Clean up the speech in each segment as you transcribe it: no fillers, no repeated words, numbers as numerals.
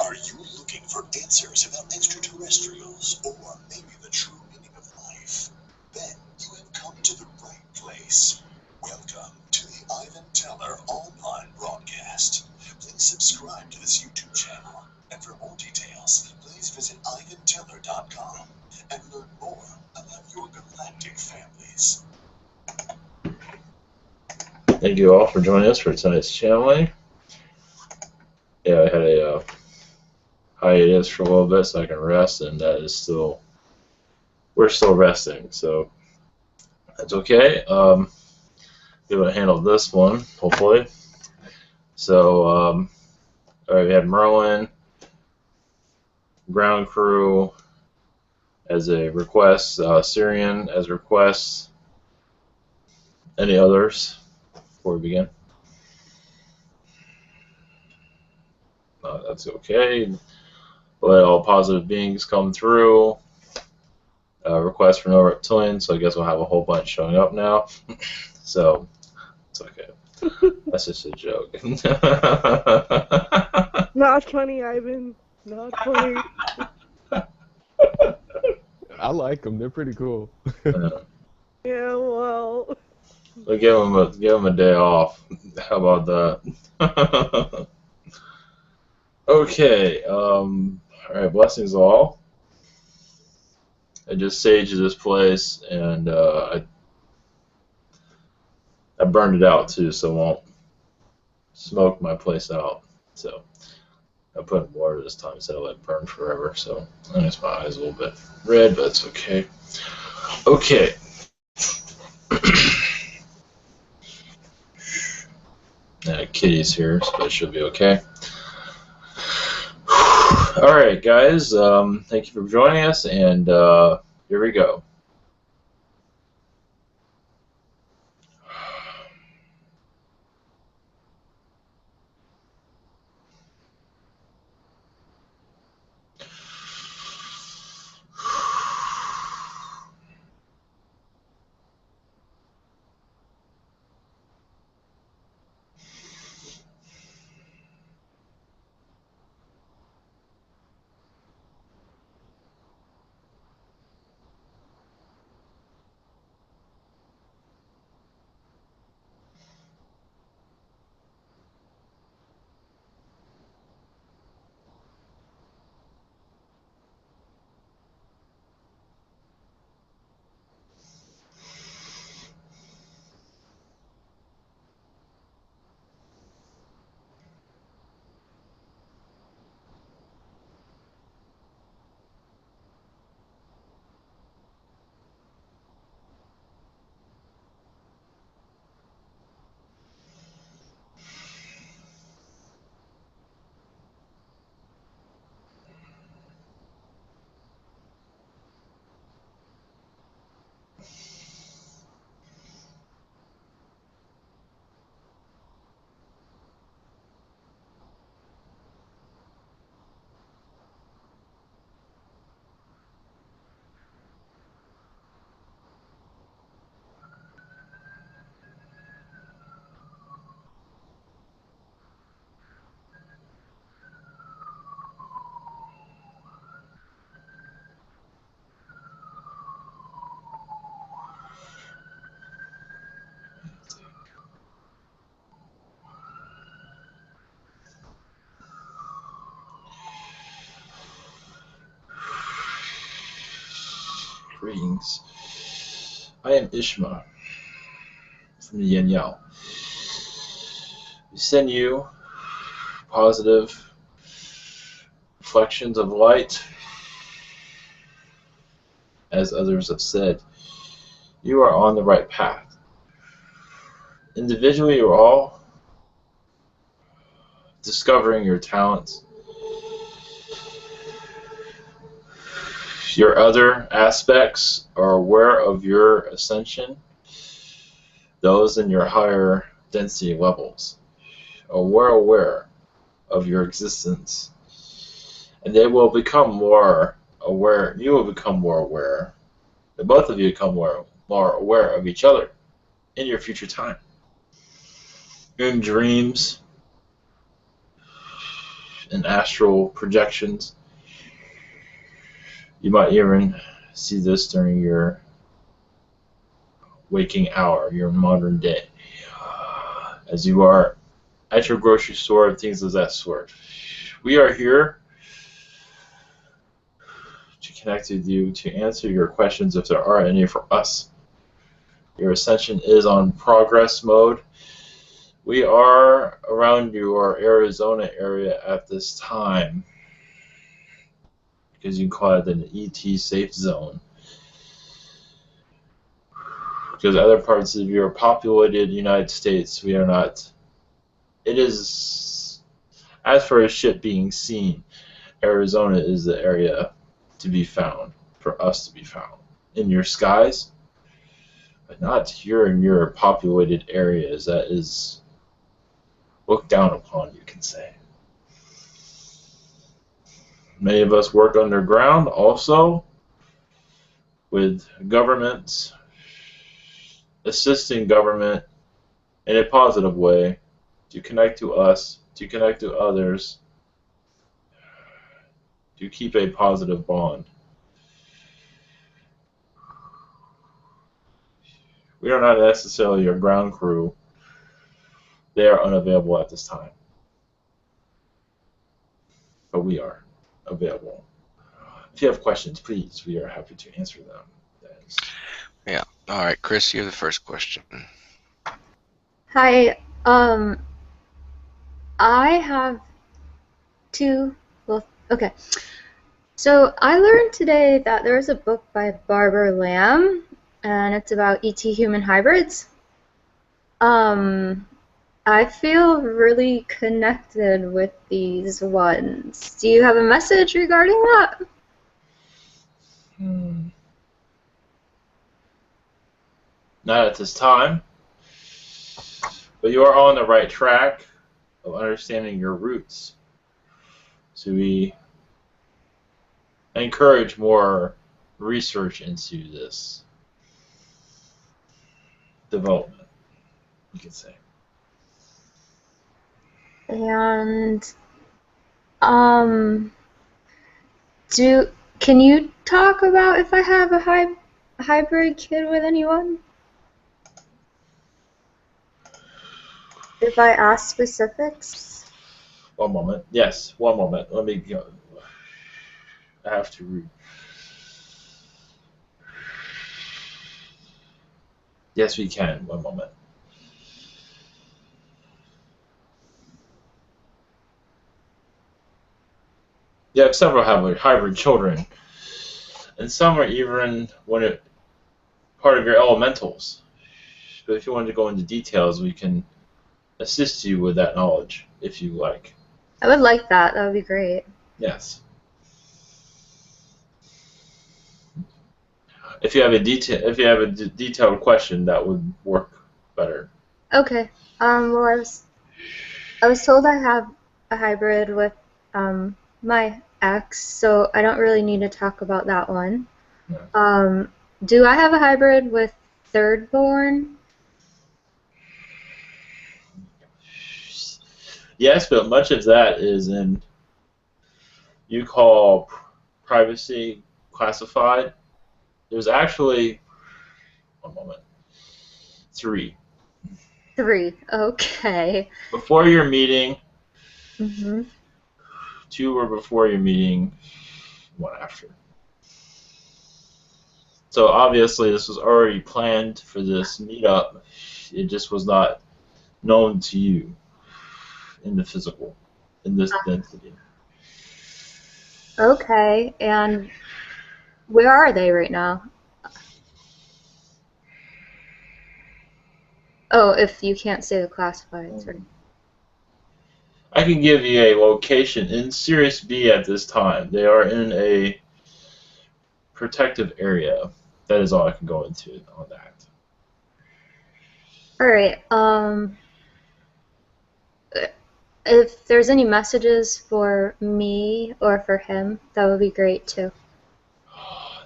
Are you looking for answers about extraterrestrials, or maybe the true meaning of life? Then you have come to the right place. Welcome to the Ivan Teller online broadcast. Please subscribe to this YouTube channel, and for more details, please visit ivanteller.com and learn more about your galactic families. Thank you all for joining us for tonight's channeling. Yeah, I had a hiatus for a little bit so I can rest, and that is still, we're still resting, so that's okay. Be able to handle this one, hopefully. So, all right, we had Merlin, ground crew as a request, Syrian as a request. Any others before we begin? That's okay. Let all positive beings come through. Request for no reptilians, so I guess we'll have a whole bunch showing up now. So, it's okay. That's just a joke. Not funny, Ivan. Not funny. I like them. They're pretty cool. Yeah, well. We'll give them a day off. How about that? Okay. All right. Blessings all. I just saged this place, and I burned it out too, so I won't smoke my place out. So I put in water this time instead of let it burn forever. So I guess my eyes a little bit red, but it's okay. Okay. Kitty's here, so it should be okay. All right, guys. Thank you for joining us, and here we go. Greetings. I am Ishma from Yahyel. We send you positive reflections of light. As others have said, you are on the right path. Individually, you're all discovering your talents. Your other aspects are aware of your ascension. Those in your higher density levels are aware of your existence. And they will become more aware. You will become more aware. And both of you become more aware of each other in your future time. In dreams, in astral projections. You might even see this during your waking hour, your modern day, as you are at your grocery store and things of that sort. We are here to connect with you to answer your questions if there are any for us. Your ascension is on progress mode. We are around your Arizona area at this time because you call it an ET safe zone. Because other parts of your populated United States, we are not. It is, as for a ship being seen, Arizona is the area to be found, for us to be found. In your skies, but not here in your populated areas. That is looked down upon, you can say. Many of us work underground also with governments, assisting government in a positive way to connect to us, to connect to others, to keep a positive bond. We are not necessarily your ground crew. They are unavailable at this time. But we are available. If you have questions, please, we are happy to answer them. Yeah. All right, Chris, you're the first question. Hi. I have two. Well, okay. So I learned today that there is a book by Barbara Lamb, and it's about ET human hybrids. I feel really connected with these ones. Do you have a message regarding that? Not at this time, but you are on the right track of understanding your roots. So we encourage more research into this development, you can say. And can you talk about if I have a hybrid kid with anyone? If I ask specifics? One moment. Yes, one moment. Let me go. I have to read. Yes, we can. One moment. You have several hybrid children, and some are even part of your elementals. But if you wanted to go into details, we can assist you with that knowledge, if you like. I would like that. That would be great. Yes. If you have a detailed question, that would work better. Okay. Well, I was told I have a hybrid with my ex, so I don't really need to talk about that one. Yeah. Do I have a hybrid with third born? Yes, but much of that is in you call privacy classified. There's actually one moment. Three. Okay. Before your meeting, Mm-hmm. two were before your meeting, one after. So obviously this was already planned for this meetup. It just was not known to you in the physical, in this density. Okay, and where are they right now? Oh, if you can't say the classifieds, right? I can give you a location in Sirius B at this time. They are in a protective area. That is all I can go into on that. Alright, if there's any messages for me or for him, that would be great too.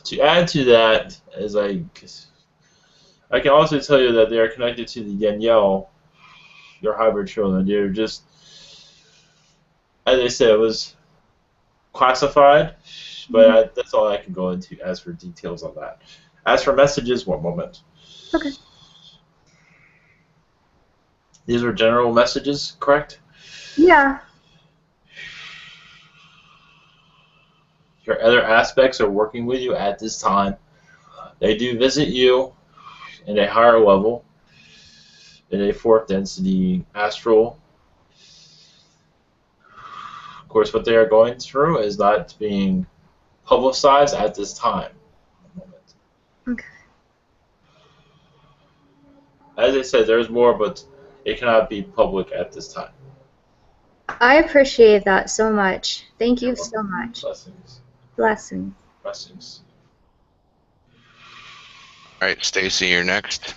To add to that, as I can also tell you that they are connected to the Yahyel, your hybrid children. They're just as I said, it was classified, but that's all I can go into as for details on that. As for messages, one moment. Okay. These are general messages, correct? Yeah. Your other aspects are working with you at this time. They do visit you in a higher level, in a fourth density astral. Of course, what they are going through is not being publicized at this time. Okay. As I said, there's more, but it cannot be public at this time. I appreciate that so much. Thank you so much. Blessings. Blessings. Blessings. All right, Stacy, you're next.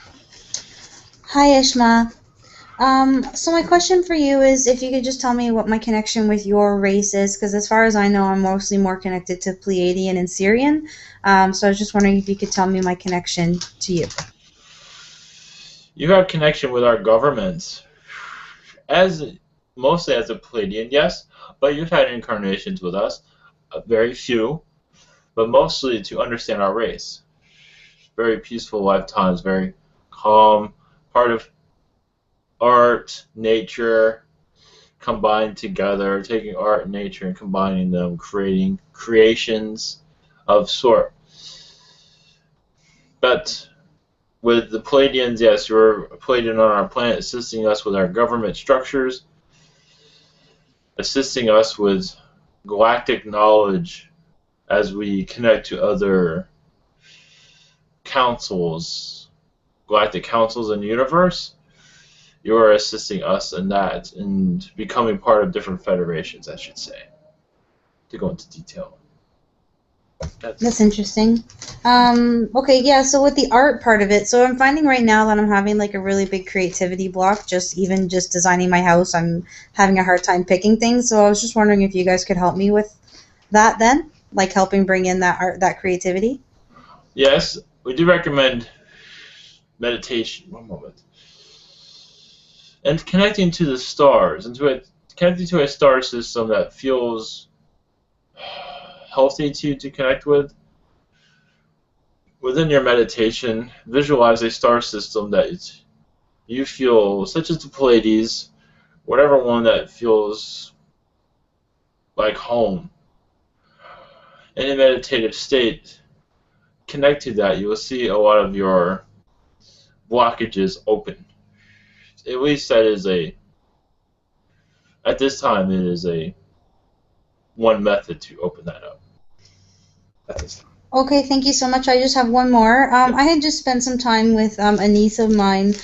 Hi, Ishma. So my question for you is if you could just tell me what my connection with your race is, because as far as I know, I'm mostly more connected to Pleiadian and Syrian. So I was just wondering if you could tell me my connection to you. You have connection with our government, mostly as a Pleiadian, yes, but you've had incarnations with us, very few, but mostly to understand our race. Very peaceful lifetimes, very calm, part of art, nature, combined together, taking art and nature and combining them, creating creations of sort. But with the Pleiadians, yes, you're a Pleiadian on our planet, assisting us with our government structures, assisting us with galactic knowledge as we connect to other councils, galactic councils in the universe. You are assisting us in that and becoming part of different federations, I should say, to go into detail. That's interesting. Okay, yeah, so with the art part of it, so I'm finding right now that I'm having like a really big creativity block, even just designing my house. I'm having a hard time picking things, so I was just wondering if you guys could help me with that then, like helping bring in that art, that creativity. Yes, we do recommend meditation. One moment. And connecting to the stars, connecting to a star system that feels healthy to connect with. Within your meditation, visualize a star system that you feel, such as the Pleiades, whatever one that feels like home. In a meditative state, connect to that. You will see a lot of your blockages open. At least that is at this time, it is one method to open that up. At this time. Okay, thank you so much. I just have one more. I had just spent some time with a niece of mine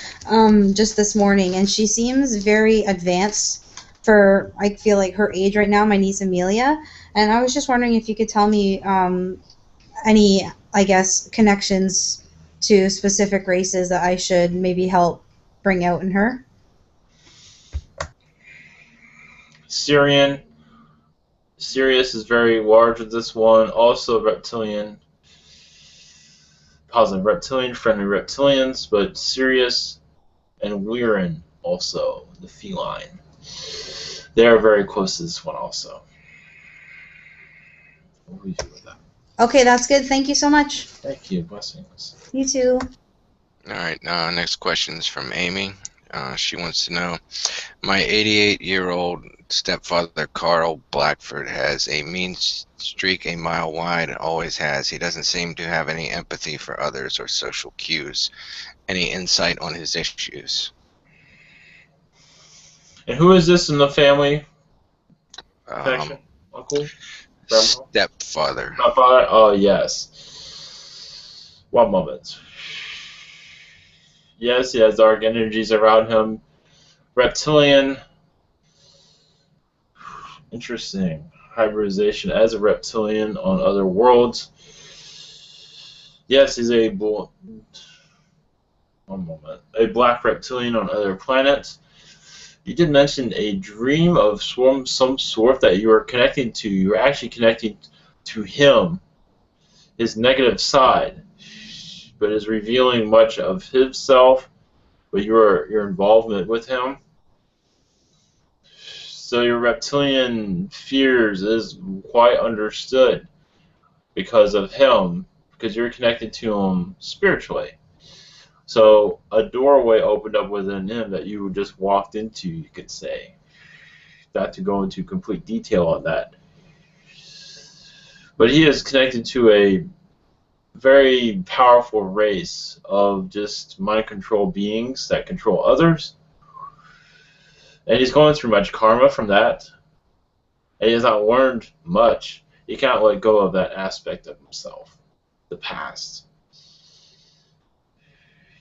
just this morning, and she seems very advanced for, I feel like, her age right now, my niece Amelia. And I was just wondering if you could tell me any, I guess, connections to specific races that I should maybe help bring out in her. Syrian. Sirius is very large with this one. Also reptilian. Positive reptilian, friendly reptilians, but Sirius and Lyran also, the feline. They are very close to this one also. What will you do with that? Okay, that's good. Thank you so much. Thank you. Blessings. You too. All right, next question is from Amy. She wants to know, my 88-year-old stepfather, Carl Blackford, has a mean streak a mile wide and always has. He doesn't seem to have any empathy for others or social cues. Any insight on his issues? And who is this in the family connection? Uncle? Grandma? Stepfather. Stepfather? Oh, yes. One moment. Yes, he has dark energies around him. Reptilian. Interesting. Hybridization as a reptilian on other worlds. Yes, he's a black reptilian on other planets. You did mention a dream of some sort that you are connecting to. You're actually connecting to him, his negative side, but is revealing much of himself, but your involvement with him. So your reptilian fears is quite understood because of him, because you're connected to him spiritually. So a doorway opened up within him that you just walked into, you could say. Not to go into complete detail on that. But he is connected to a very powerful race of just mind control beings that control others. And he's going through much karma from that. And he has not learned much. He can't let go of that aspect of himself, the past.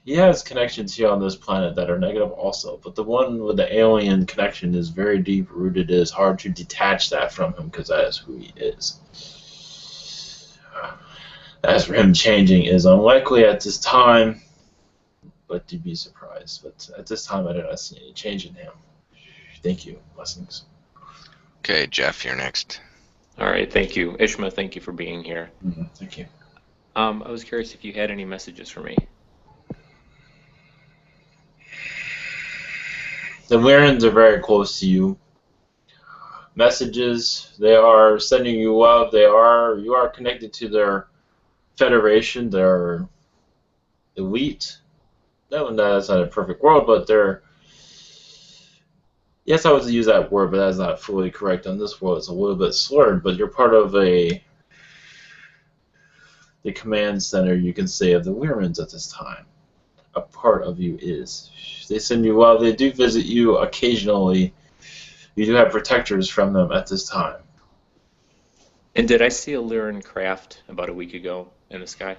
He has connections here on this planet that are negative also, but the one with the alien connection is very deep rooted. It is hard to detach that from him because that is who he is. As for him changing is unlikely at this time, but to be surprised. But at this time, I do not see any change in him. Thank you. Blessings. Okay, Jeff, you're next. All right, thank you. Ishma, thank you for being here. Thank you. I was curious if you had any messages for me. The Lyrans are very close to you. Messages, they are sending you love. You are connected to their federation, their elite. No, that's not a perfect world, but they're... Yes, I would use that word, but that's not fully correct on this world. It's a little bit slurred, but you're part of the command center, you can say, of the Lyrans at this time. A part of you is. They send you love. They do visit you occasionally. You do have protectors from them at this time. And did I see a Lyran craft about a week ago in the sky?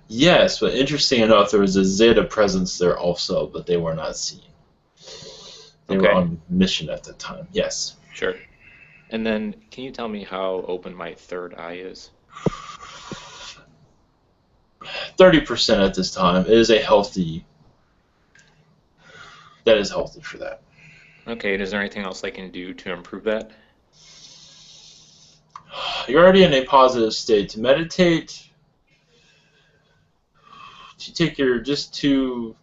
Yes, but interesting enough, there was a Zeta presence there also, but they were not seen. They were on mission at the time. Yes. Sure. And then, can you tell me how open my third eye is? 30% at this time. It is a healthy... That is healthy for that. Okay, and is there anything else I can do to improve that? You're already in a positive state. To meditate, to take your... Just to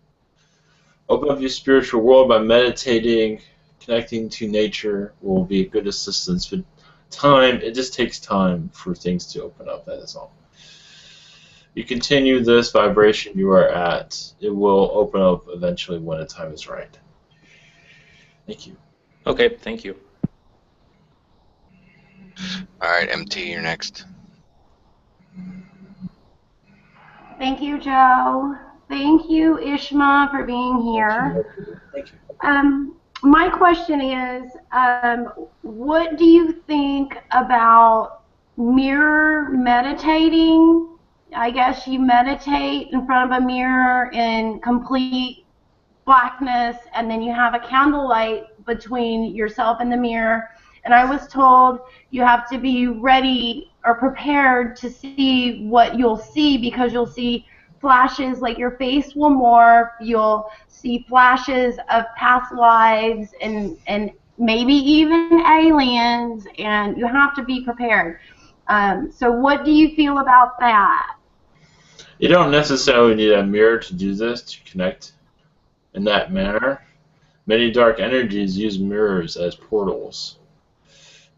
open up your spiritual world by meditating, connecting to nature will be a good assistance. But time, it just takes time for things to open up, that is all. You continue this vibration you are at, it will open up eventually when the time is right. Thank you. Okay, thank you. Alright, MT, you're next. Thank you, Joe. Thank you, Ishma, for being here. Thank you. My question is, what do you think about mirror meditating? I guess you meditate in front of a mirror in complete blackness, and then you have a candlelight between yourself and the mirror. And I was told you have to be ready or prepared to see what you'll see, because you'll see flashes, like your face will morph, you'll see flashes of past lives and maybe even aliens, and you have to be prepared. So what do you feel about that? You don't necessarily need a mirror to do this, to connect in that manner. Many dark energies use mirrors as portals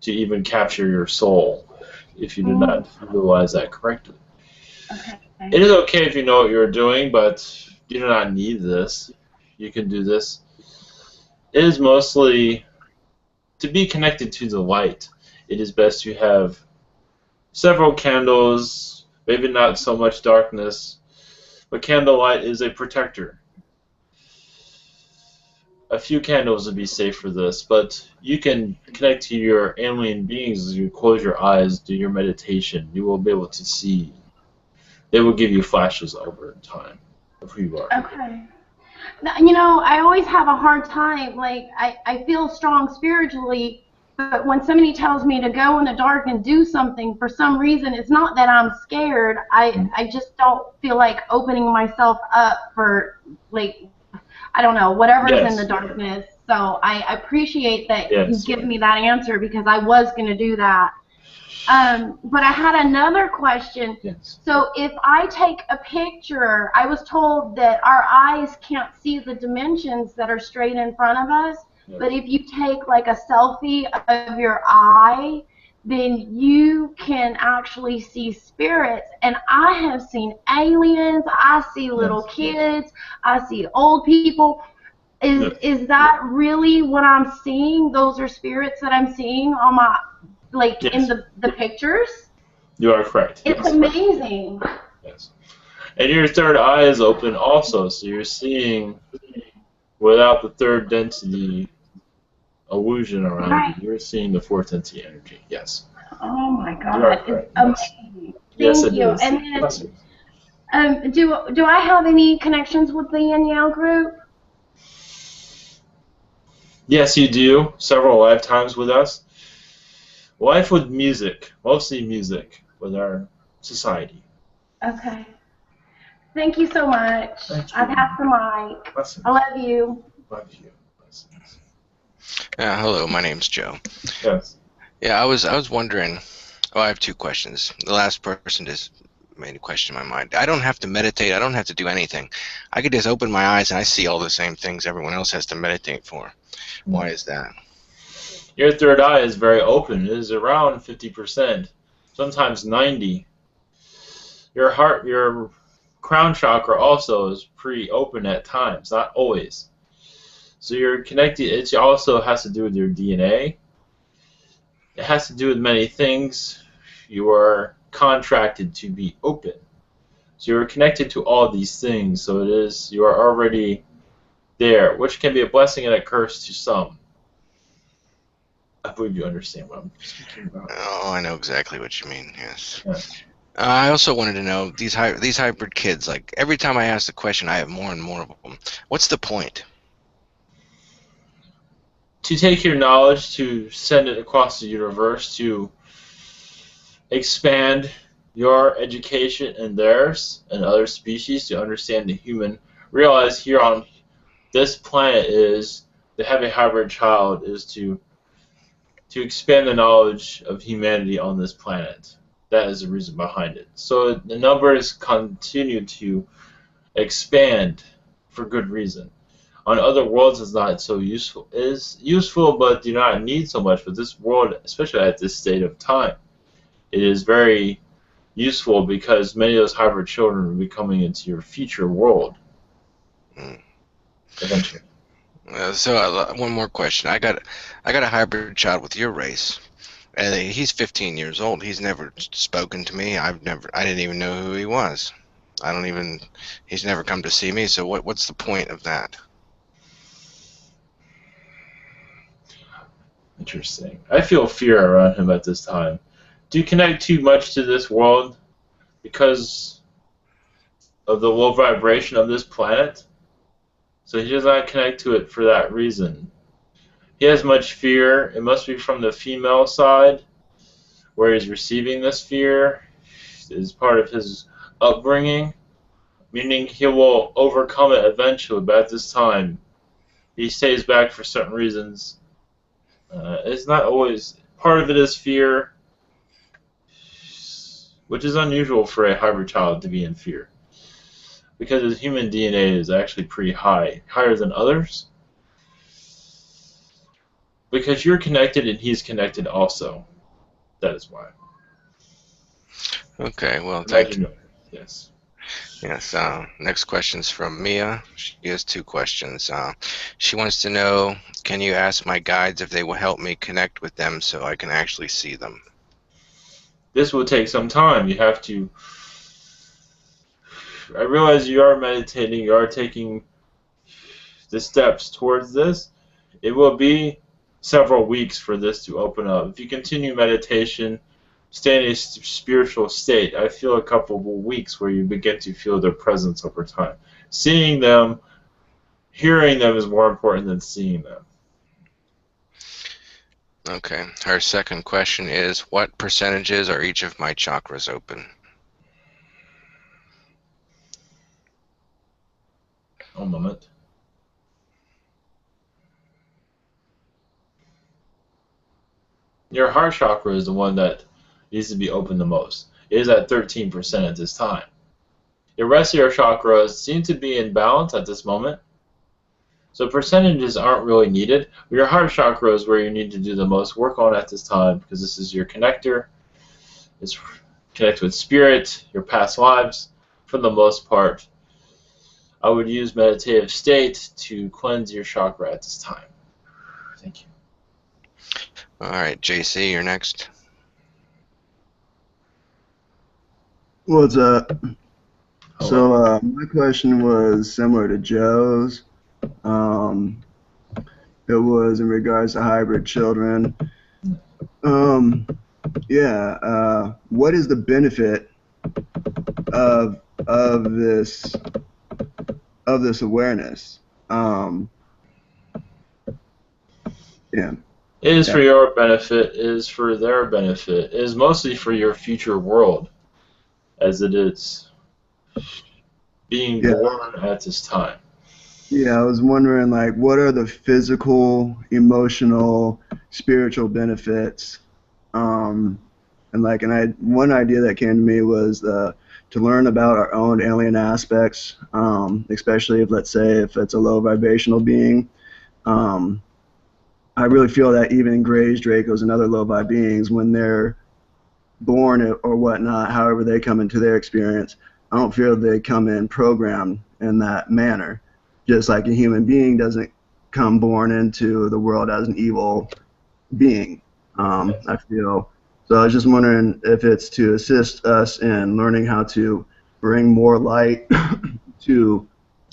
to even capture your soul, if you do not utilize that correctly. Okay. It is okay if you know what you're doing, but you do not need this. You can do this. It is mostly to be connected to the light. It is best to have several candles, maybe not so much darkness, but candlelight is a protector. A few candles would be safe for this, but you can connect to your alien beings as you close your eyes, do your meditation. You will be able to see. They will give you flashes over time of who you are. Okay. You know, I always have a hard time, like, I feel strong spiritually, but when somebody tells me to go in the dark and do something, for some reason, it's not that I'm scared, I just don't feel like opening myself up for, like, I don't know, whatever's in the darkness. So I appreciate that you give me that answer, because I was going to do that. But I had another question. Yes. So if I take a picture, I was told that our eyes can't see the dimensions that are straight in front of us. Yes. But if you take like a selfie of your eye, then you can actually see spirits. And I have seen aliens. I see little kids. I see old people. Is that really what I'm seeing? Those are spirits that I'm seeing on my, like, in the pictures? You are correct. It's amazing. Yes. And your third eye is open also, so you're seeing without the third density illusion around you. You're seeing the fourth density energy. Yes. Oh my God, it's amazing. Yes, Thank you. is. And then, do I have any connections with the Yahyel group? Yes, you do. Several lifetimes with us. Life with music, mostly music, with our society. Okay. Thank you so much. I pass the mic. Blessings. I love you. Love you. Blessings. Hello, my name's Joe. Yes. Yeah, I was wondering. Oh, I have two questions. The last person just made a question in my mind. I don't have to meditate. I don't have to do anything. I could just open my eyes and I see all the same things everyone else has to meditate for. Why is that? Your third eye is very open. It is around 50%, sometimes 90%. Your heart, your crown chakra also is pretty open at times, not always. So you're connected. It also has to do with your DNA. It has to do with many things. You are contracted to be open. So you're connected to all these things. So you are already there, which can be a blessing and a curse to some. I believe you understand what I'm speaking about. Oh, I know exactly what you mean. Yes. Yeah. I also wanted to know these hybrid kids. Like every time I ask the question, I have more and more of them. What's the point? To take your knowledge, to send it across the universe, to expand your education and theirs and other species, to understand the human. Realize here on this planet is to have a hybrid child is to expand the knowledge of humanity on this planet. That is the reason behind it. So the numbers continue to expand for good reason. On other worlds, it's not so useful. It is useful, but do not need so much. But this world, especially at this state of time, it is very useful because many of those hybrid children will be coming into your future world eventually. So one more question. I got a hybrid child with your race, and he's 15 years old. He's never spoken to me. I didn't even know who he was. He's never come to see me. So what's the point of that? Interesting. I feel fear around him at this time. Do you connect too much to this world because of the low vibration of this planet? So he does not connect to it for that reason. He has much fear. It must be from the female side, where he's receiving this fear. It is part of his upbringing, meaning he will overcome it eventually, but at this time, he stays back for certain reasons. It's not always. Part of it is fear, which is unusual for a hybrid child to be in fear, because his human DNA is actually pretty high, higher than others. Because you're connected and he's connected also. That is why. Okay, well, thank you. Yes. Yes. Next question's from Mia. She has two questions. She wants to know, can you ask my guides if they will help me connect with them so I can actually see them? This will take some time. You have to. I realize you are meditating. You are taking the steps towards this. It will be several weeks for this to open up. If you continue meditation, stay in a spiritual state, I feel a couple of weeks where you begin to feel their presence over time. Seeing them, hearing them is more important than seeing them. Okay. Her second question is, what percentages are each of my chakras open? One moment. Your heart chakra is the one that needs to be open the most. It is at 13% at this time. The rest of your chakras seem to be in balance at this moment. So percentages aren't really needed. Your heart chakra is where you need to do the most work on at this time, because this is your connector. It's connected with spirit, your past lives. For the most part, I would use meditative state to cleanse your chakra at this time. Thank you. All right, JC, you're next. What's up? So my question was similar to Joe's. It was in regards to hybrid children. What is the benefit of this awareness? It is for your benefit, it is for their benefit, it is mostly for your future world, as it is being born at this time. Yeah, I was wondering, like, what are the physical, emotional, spiritual benefits? And one idea that came to me was to learn about our own alien aspects, especially if, let's say, if it's a low vibrational being. I really feel that even Greys, Dracos, and other low vibe beings, when they're born or whatnot, however they come into their experience, I don't feel they come in programmed in that manner. Just like a human being doesn't come born into the world as an evil being. I feel. So I was just wondering if it's to assist us in learning how to bring more light to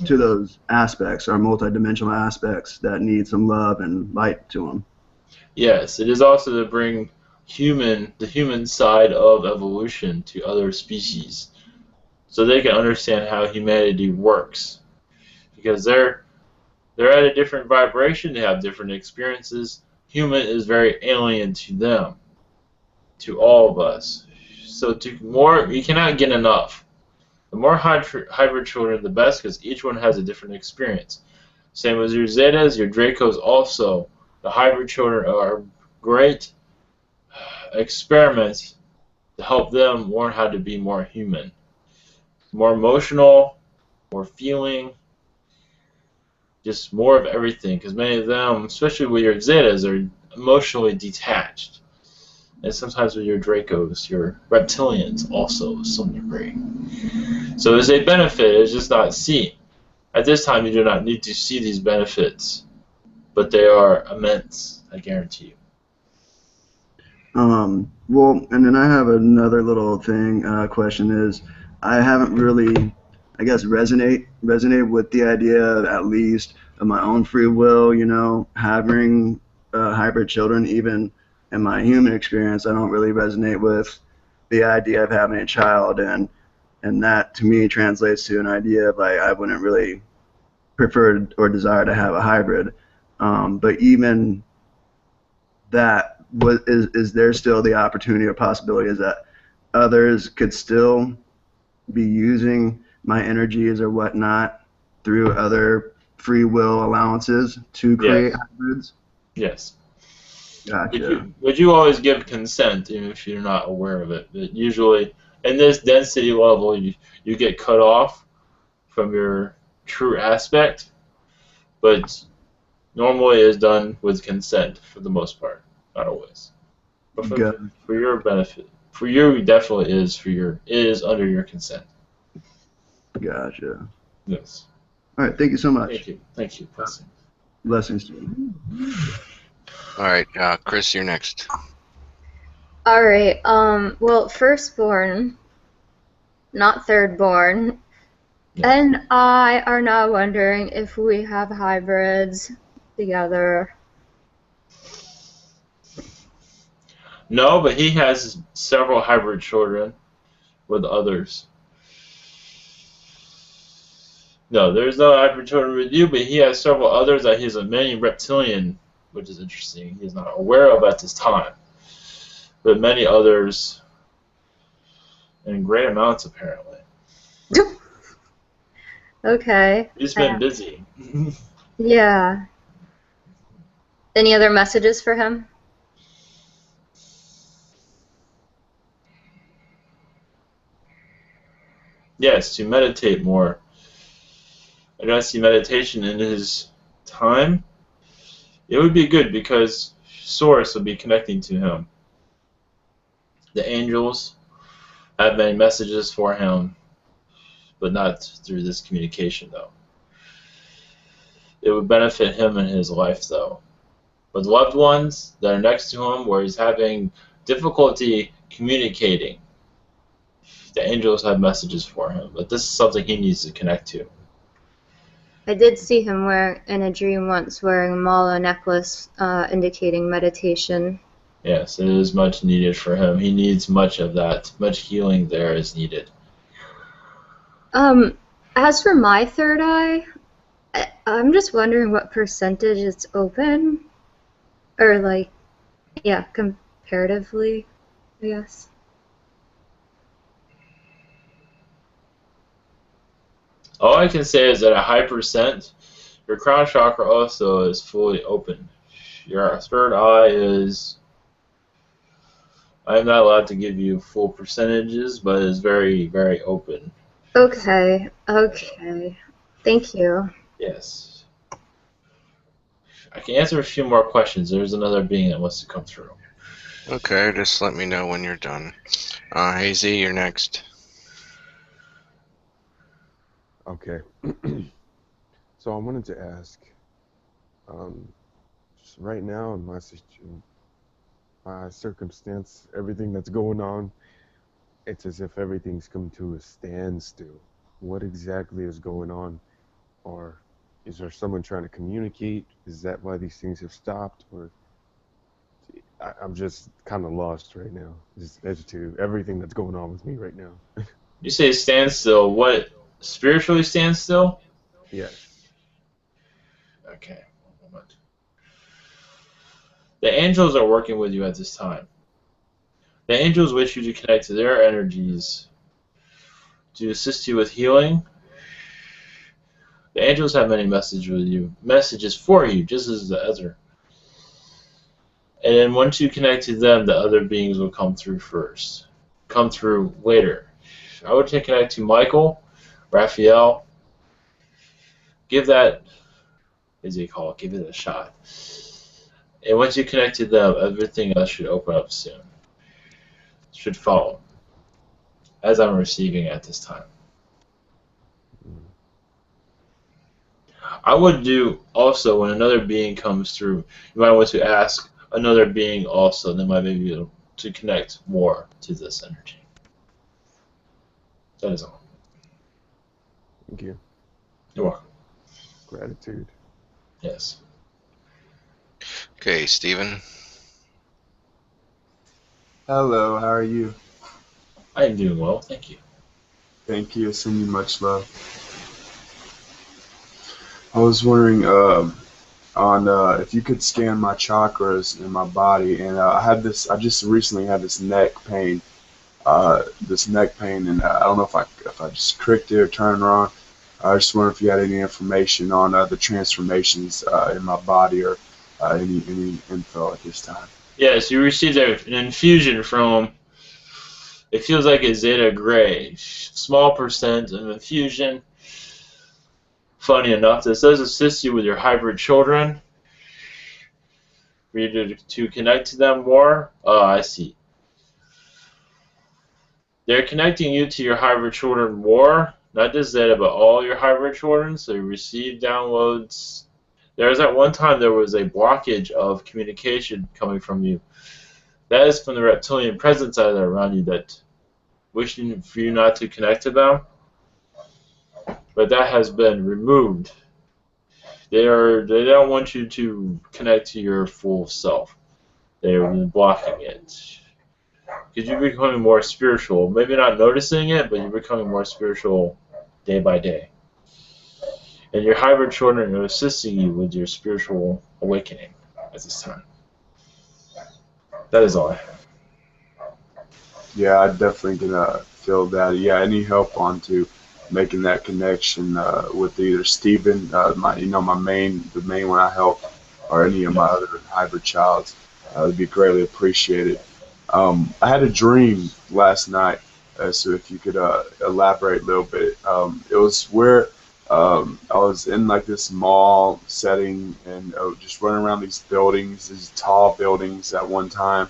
those aspects, our multidimensional aspects that need some love and light to them. Yes, it is also to bring the human side of evolution to other species, so they can understand how humanity works. Because they're at a different vibration, they have different experiences. Human is very alien to them, to all of us. So you cannot get enough. The more hybrid children, the best, because each one has a different experience. Same as your Zetas, your Dracos also. The hybrid children are great experiments to help them learn how to be more human, more emotional, more feeling, just more of everything, because many of them, especially with your Zetas, are emotionally detached. And sometimes with your Dracos, your reptilians also to some degree. So there's a benefit, it's just not seen. At this time, you do not need to see these benefits, but they are immense, I guarantee you. Well, and then I have another little thing, question is, I haven't really, I guess, resonate with the idea of, at least of my own free will, having hybrid children. Even in my human experience, I don't really resonate with the idea of having a child, and that to me translates to an idea of, like, I wouldn't really prefer or desire to have a hybrid. But even that, is there still the opportunity or possibility is that others could still be using my energies or whatnot through other free will allowances to create hybrids? Yes. Gotcha. But you always give consent, even if you're not aware of it. But usually, in this density level, you get cut off from your true aspect, but normally it is done with consent for the most part, not always. But for your benefit, for you, it definitely is it is under your consent. Gotcha. Yes. All right. Thank you so much. Thank you. Blessings. Blessings to you. All right, Chris, you're next. All right. Well, firstborn, not thirdborn, and I are now wondering if we have hybrids together. No, but he has several hybrid children with others. No, there's no hybrid children with you, but he has several others that he's a many reptilian, which is interesting. He's not aware of at this time. But many others in great amounts, apparently. Okay. He's been busy. Yeah. Any other messages for him? Yes, to meditate more. I don't see meditation in his time. It would be good because Source would be connecting to him. The angels have many messages for him, but not through this communication, though. It would benefit him in his life, though. With loved ones that are next to him, where he's having difficulty communicating, the angels have messages for him, but this is something he needs to connect to. I did see him in a dream once wearing a mala necklace indicating meditation. Yes, it is much needed for him. He needs much of that. Much healing there is needed. As for my third eye, I'm just wondering what percentage it's open. Or like, yeah, comparatively, I guess. All I can say is that a high percent, your crown chakra also is fully open. Your third eye is, I'm not allowed to give you full percentages, but it's very, very open. Okay. Thank you. Yes. I can answer a few more questions. There's another being that wants to come through. Okay, just let me know when you're done. Hazy, you're next. Okay. So I wanted to ask, just right now in my circumstance, everything that's going on, it's as if everything's come to a standstill. What exactly is going on? Or is there someone trying to communicate? Is that why these things have stopped? Or I'm just kind of lost right now. Just agitated. Everything that's going on with me right now. You say standstill. What? Spiritually standstill? Yes. Okay. One moment. The angels are working with you at this time. The angels wish you to connect to their energies to assist you with healing. The angels have many messages for you, just as the other. And then once you connect to them, the other beings will come through first. Come through later. I would connect to Michael, Raphael. Give that, as they call it, give it a shot. And once you connect to them, everything else should open up soon. Should follow. As I'm receiving at this time. I would do also when another being comes through, you might want to ask another being also, then might be able to connect more to this energy. That is all. Thank you. You're welcome. Gratitude. Yes. Okay, Stephen. Hello, how are you? I am doing well, thank you. Thank you. I send you much love. I was wondering on if you could scan my chakras in my body, and I just recently had this neck pain, and I don't know if I just cricked it or turned wrong. I just wonder if you had any information on the transformations in my body or any info at this time. Yes, you received an infusion from, it feels like a Zeta Gray. Small percent of infusion. Funny enough, this does assist you with your hybrid children. For you to connect to them more. Oh, I see. They're connecting you to your hybrid children more. Not just Zeta, but all your hybrid children. So you receive downloads. There's at one time there was a blockage of communication coming from you. That is from the reptilian presence that are around you that wishing for you not to connect to them. But that has been removed. They don't want you to connect to your full self. They're blocking it. Because you're becoming more spiritual. Maybe not noticing it, but you're becoming more spiritual day by day. And your hybrid children are assisting you with your spiritual awakening at this time. That is all I have. Yeah, I'm definitely gonna feel that. Yeah, I need help onto making that connection with either Stephen, the main one I help, or any of my other hybrid childs. It'd be greatly appreciated. I had a dream last night So if you could elaborate a little bit. It was where I was in like this mall setting and just running around these buildings, these tall buildings at one time,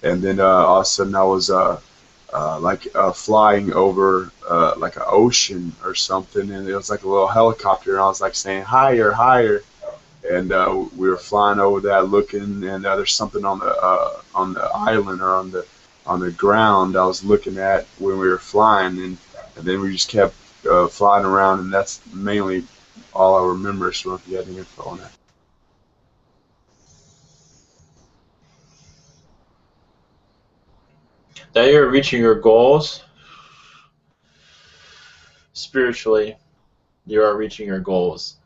and then all of a sudden I was flying over like an ocean or something, and it was like a little helicopter, and I was like saying higher, higher, and we were flying over that, looking, and there's something on the island or on the ground I was looking at when we were flying, and then we just kept flying around, and that's mainly all I remember. So if you had any info on that. That you're reaching your goals spiritually, you are reaching your goals.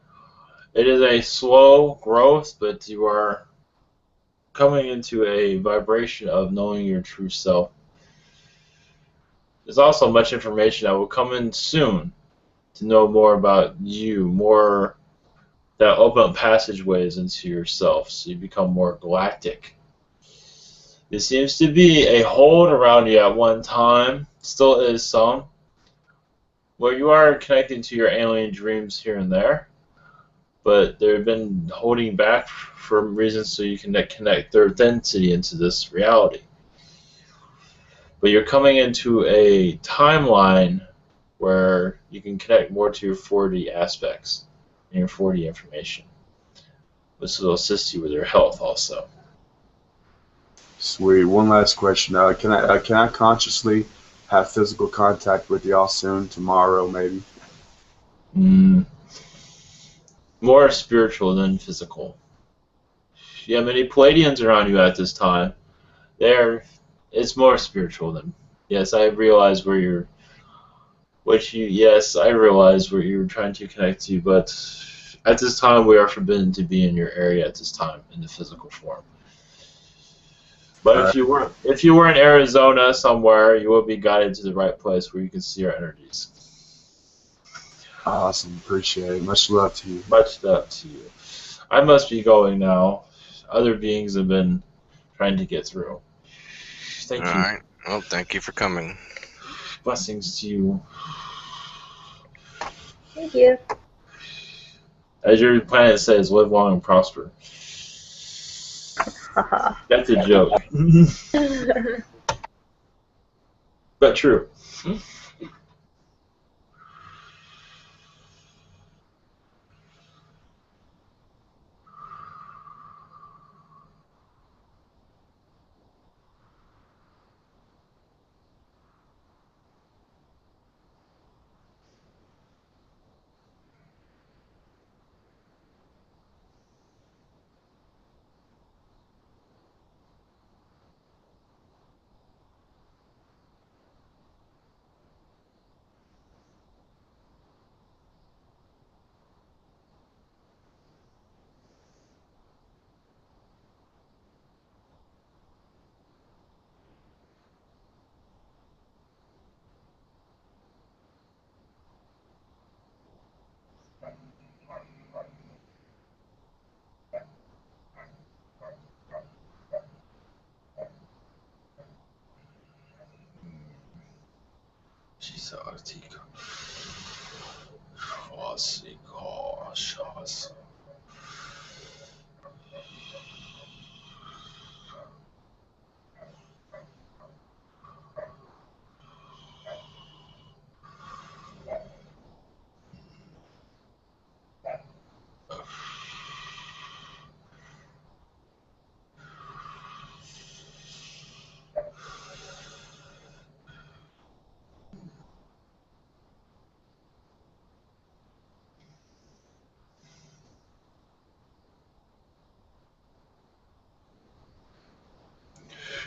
It is a slow growth, but you are coming into a vibration of knowing your true self. There's also much information that will come in soon to know more about you, more that open up passageways into yourself, so you become more galactic. There seems to be a hold around you at one time, still is some, where you are connecting to your alien dreams here and there, but they've been holding back for reasons so you can connect their density into this reality. But you're coming into a timeline where you can connect more to your 4D aspects and your 4D information, which will assist you with your health also. Sweet. One last question. Can I consciously have physical contact with y'all soon? Tomorrow, maybe. More spiritual than physical. You have many Palladians around you at this time. It's more spiritual than. Yes, I realize where you're. Yes, I realize where you're trying to connect to, but at this time we are forbidden to be in your area at this time in the physical form. But if you were in Arizona somewhere, you will be guided to the right place where you can see our energies. Awesome, appreciate it. Much love to you. Much love to you. I must be going now. Other beings have been trying to get through. Thank you. All right. Well, thank you for coming. Blessings to you. Thank you. As your planet says, live long and prosper. That's a joke. But true.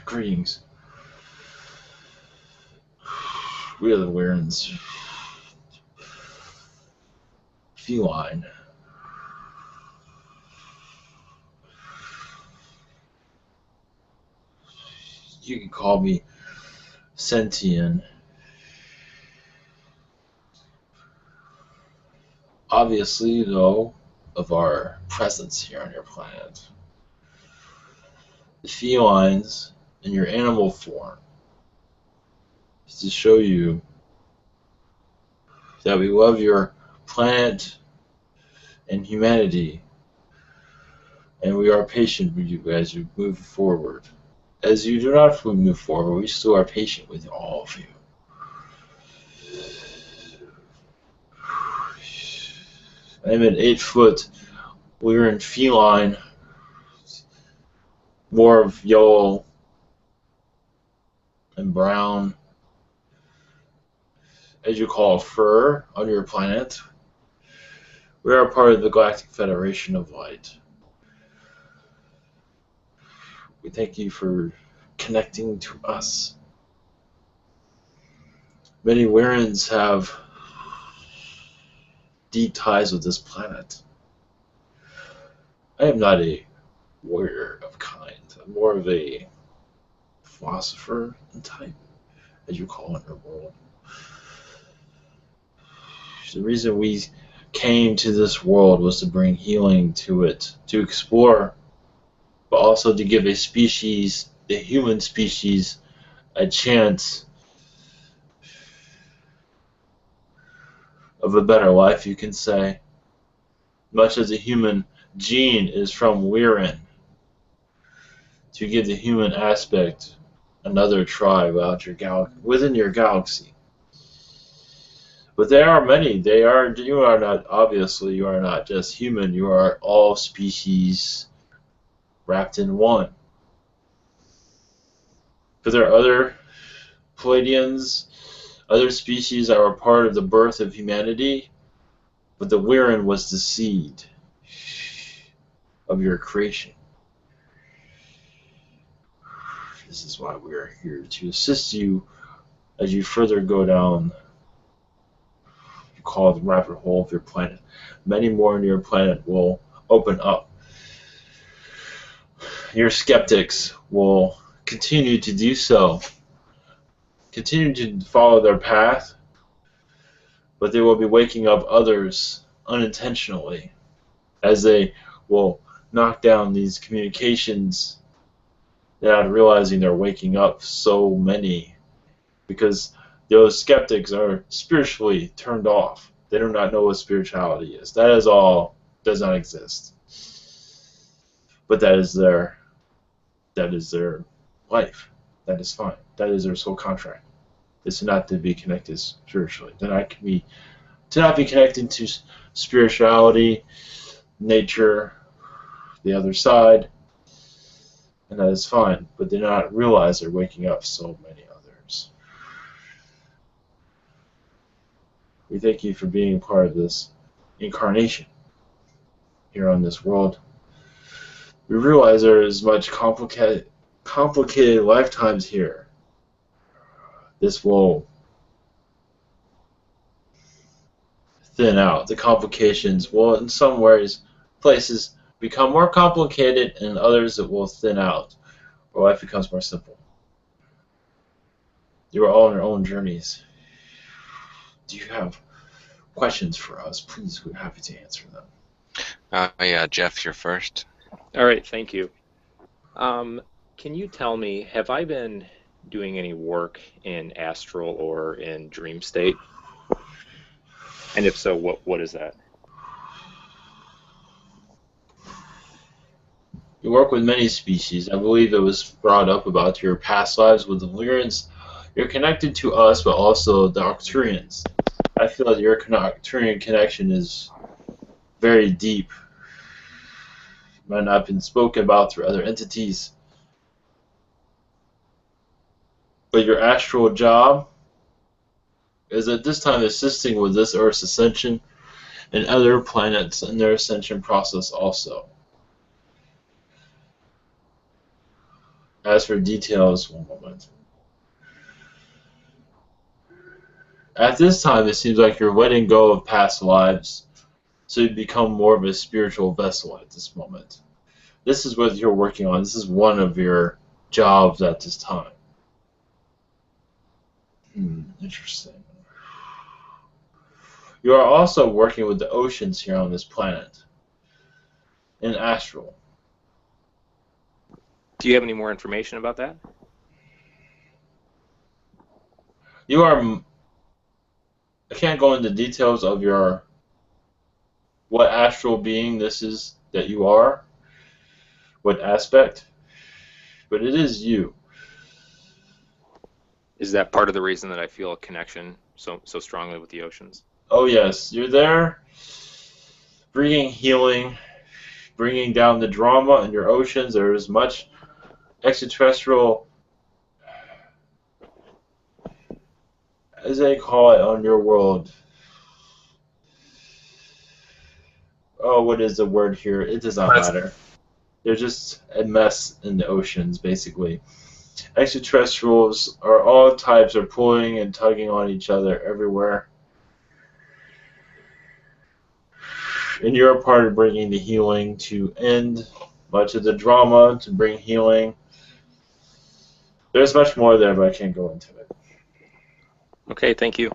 Greetings. We are the Lyrans. Feline. You can call me Centian. Obviously, you know of our presence here on your planet. The felines in your animal form is to show you that we love your planet and humanity, and we are patient with you as you move forward. As you do not move forward, we still are patient with all of you. I am an 8-foot Lyran feline, more of yellow and brown, as you call fur, on your planet. We are part of the Galactic Federation of Light. We thank you for connecting to us. Many Lyrans have deep ties with this planet. I am not a warrior of kind. I'm more of a philosopher type, as you call it in your world. The reason we came to this world was to bring healing to it, to explore, but also to give a species, the human species, a chance of a better life, you can say. Much as the human gene is from Lyran, to give the human aspect another tribe out your within your galaxy. But there are many. You are not, obviously, you are not just human. You are all species wrapped in one. But there are other Palladians, other species that were part of the birth of humanity. But the Lyran was the seed of your creation. This is why we are here, to assist you as you further go down, you call it the rabbit hole of your planet. Many more in your planet will open up. Your skeptics will continue to do so, continue to follow their path, but they will be waking up others unintentionally as they will knock down these communications without realizing they're waking up so many, because those skeptics are spiritually turned off. They do not know what spirituality is. That is all, does not exist. But that is their life. That is fine. That is their soul contract. It's not to be connected spiritually. To not be connected to spirituality, nature, the other side, and that is fine. But they do not realize they're waking up so many others. We thank you for being part of this incarnation here on this world. We realize there is much complicated lifetimes here. This will thin out. The complications will, in some ways, places become more complicated, and others it will thin out, or life becomes more simple. You are all on your own journeys. Do you have questions for us? Please, we're happy to answer them. Yeah, Jeff, you're first. All right, thank you. Can you tell me, have I been doing any work in astral or in dream state? And if so, what is that? You work with many species. I believe it was brought up about your past lives with the Lyrans. You're connected to us, but also the Arcturians. I feel that your Arcturian connection is very deep. It might not have been spoken about through other entities. But your astral job is at this time assisting with this Earth's ascension and other planets in their ascension process also. As for details, one moment. At this time, it seems like you're letting go of past lives, so you become more of a spiritual vessel at this moment. This is what you're working on. This is one of your jobs at this time. Interesting. You are also working with the oceans here on this planet, in astral. Do you have any more information about that? You are. I can't go into details of your what astral being this is that you are, what aspect, but it is you. Is that part of the reason that I feel a connection so strongly with the oceans? Oh yes, you're there, bringing healing, bringing down the drama in your oceans. There is much extraterrestrial, as they call it on your world. Oh, what is the word here? It does not matter. There's just a mess in the oceans, basically. Extraterrestrials are all types are pulling and tugging on each other everywhere. And you're a part of bringing the healing to end much of the drama, to bring healing. There's much more there, but I can't go into it. Okay, thank you.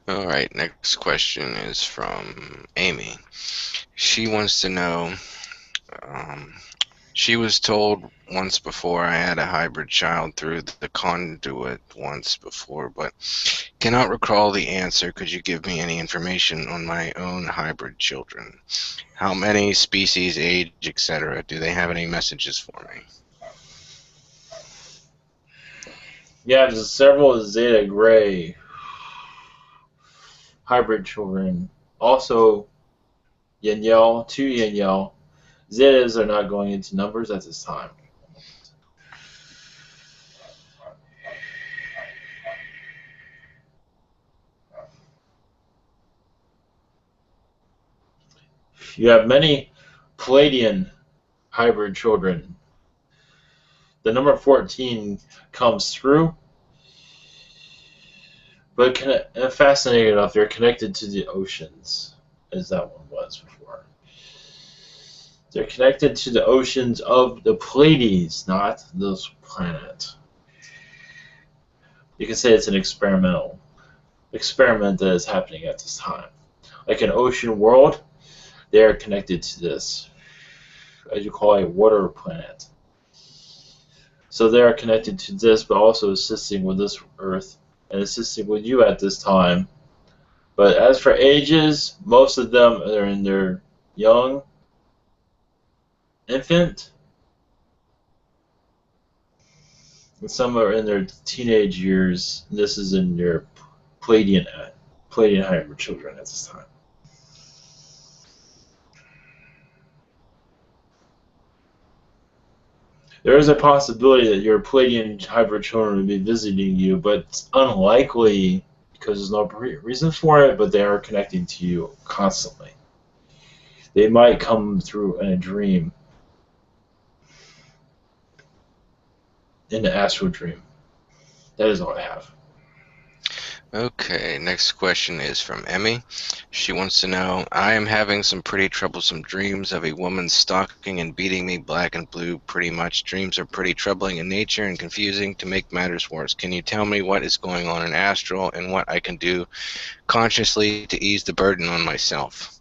All right, next question is from Amy. She wants to know, she was told once before I had a hybrid child through the conduit once before, but cannot recall the answer. Could you give me any information on my own hybrid children? How many, species, age, etc.? Do they have any messages for me? Yeah, there's several Zeta Gray hybrid children. Also, Yahyel, two Yahyel. Zetas are not going into numbers at this time. You have many Palladian hybrid children. The number 14 comes through, but fascinating enough, they're connected to the oceans, as that one was before. They're connected to the oceans of the Pleiades, not this planet. You can say it's an experiment that is happening at this time. Like an ocean world, they are connected to this, as you call a water planet. So they are connected to this, but also assisting with this Earth and assisting with you at this time. But as for ages, most of them are in their young infant, and some are in their teenage years. This is in their Palladian hybrid children at this time. There is a possibility that your Palladian hybrid children will be visiting you, but it's unlikely because there's no reason for it, but they are connecting to you constantly. They might come through in a dream, in the astral dream. That is all I have. Okay, next question is from Emmy. She wants to know, I am having some pretty troublesome dreams of a woman stalking and beating me black and blue pretty much. Dreams are pretty troubling in nature and confusing to make matters worse. Can you tell me what is going on in astral and what I can do consciously to ease the burden on myself?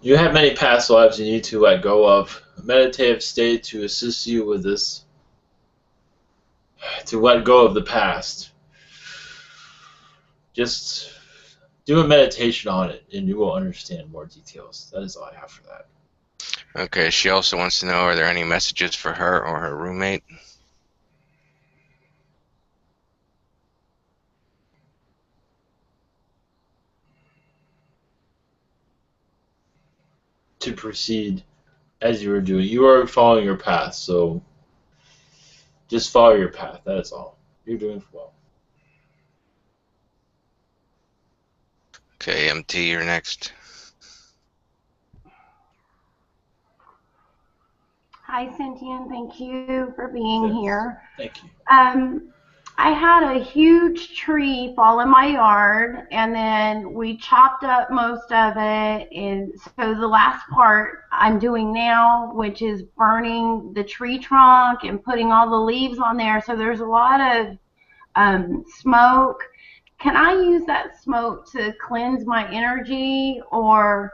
You have many past lives you need to let go of. A meditative state to assist you with this. To let go of the past. Just do a meditation on it and you will understand more details. That is all I have for that. Okay, she also wants to know, are there any messages for her or her roommate? To proceed as you were doing. You are following your path, so just follow your path. That is all. You're doing well. Okay, MT, you're next. Hi, Centian. Thank you for being here. Thank you. I had a huge tree fall in my yard, and then we chopped up most of it. And so the last part I'm doing now, which is burning the tree trunk and putting all the leaves on there. So there's a lot of smoke. Can I use that smoke to cleanse my energy, or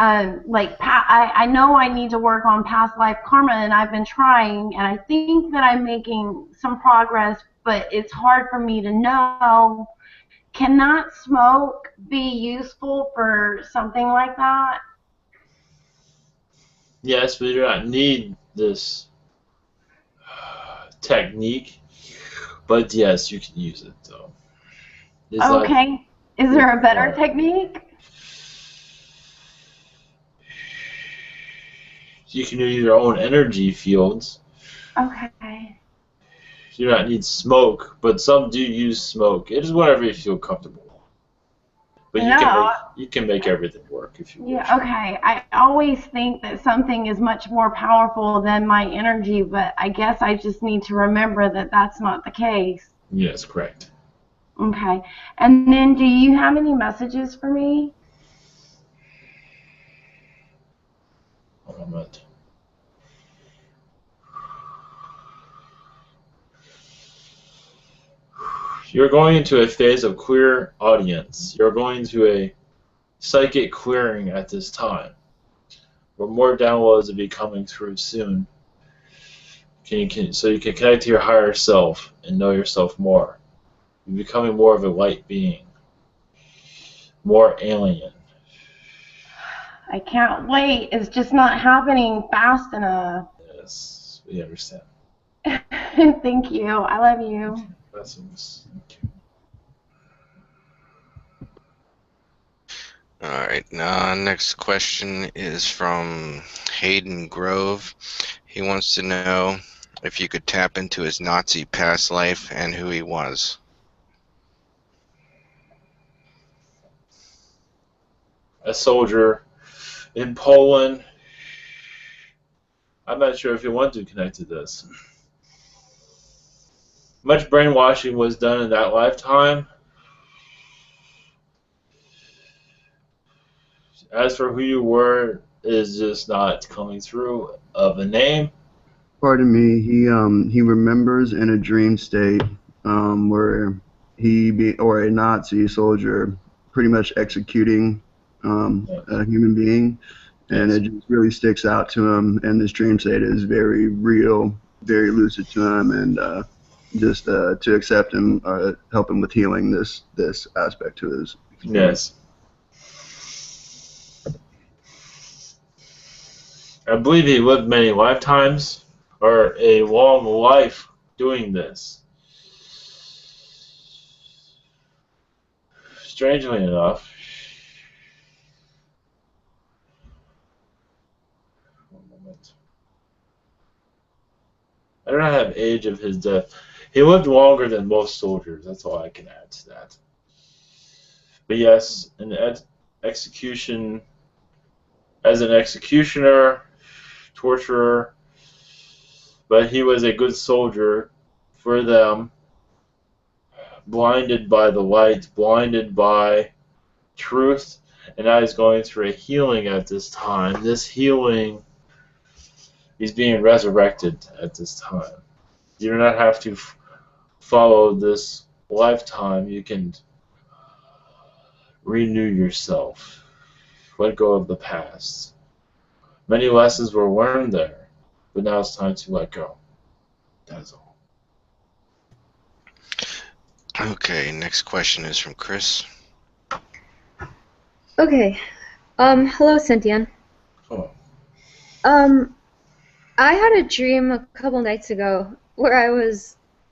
I know I need to work on past life karma, and I've been trying, and I think that I'm making some progress, but it's hard for me to know. Can not smoke be useful for something like that? Yes, but you do not need this technique. But yes, you can use it though. It's like Okay. Is there a better technique? you can use your own energy fields. Okay. You do not need smoke, but some do use smoke. It is whatever you feel comfortable. But you can make everything work if you wish. Yeah, okay. I always think that something is much more powerful than my energy, but I guess I just need to remember that that's not the case. Yes, correct. Okay. And then do you have any messages for me? Hold on a minute. You're going into a phase of clear audience. You're going to a psychic clearing at this time, where more downloads will be coming through soon. So you can connect to your higher self and know yourself more. You're becoming more of a light being, more alien. I can't wait. It's just not happening fast enough. Yes, we understand. Thank you. I love you. Blessings. Thank you. All right, now next question is from Hayden Grove. He wants to know if you could tap into his Nazi past life and who he was. A soldier in Poland. I'm not sure if you want to connect to this. Much brainwashing was done in that lifetime. As for who you were, is just not coming through of a name. Pardon me. He remembers in a dream state where or a Nazi soldier pretty much executing a human being, and it just really sticks out to him. And this dream state is very real, very lucid to him, and just to accept him, help him with healing this aspect to his experience. Yes. I believe he lived many lifetimes, or a long life doing this. Strangely enough, one moment. I do not have age of his death. He lived longer than most soldiers. That's all I can add to that. But yes, execution, as an executioner, torturer, but he was a good soldier for them, blinded by the light, blinded by truth, and now he's going through a healing at this time. This healing, he's being resurrected at this time. You do not have to follow this lifetime. You can renew yourself. Let go of the past. Many lessons were learned there, but now it's time to let go. That's all. Okay, next question is from Chris. Okay. Hello, Centian. Oh. I had a dream a couple nights ago where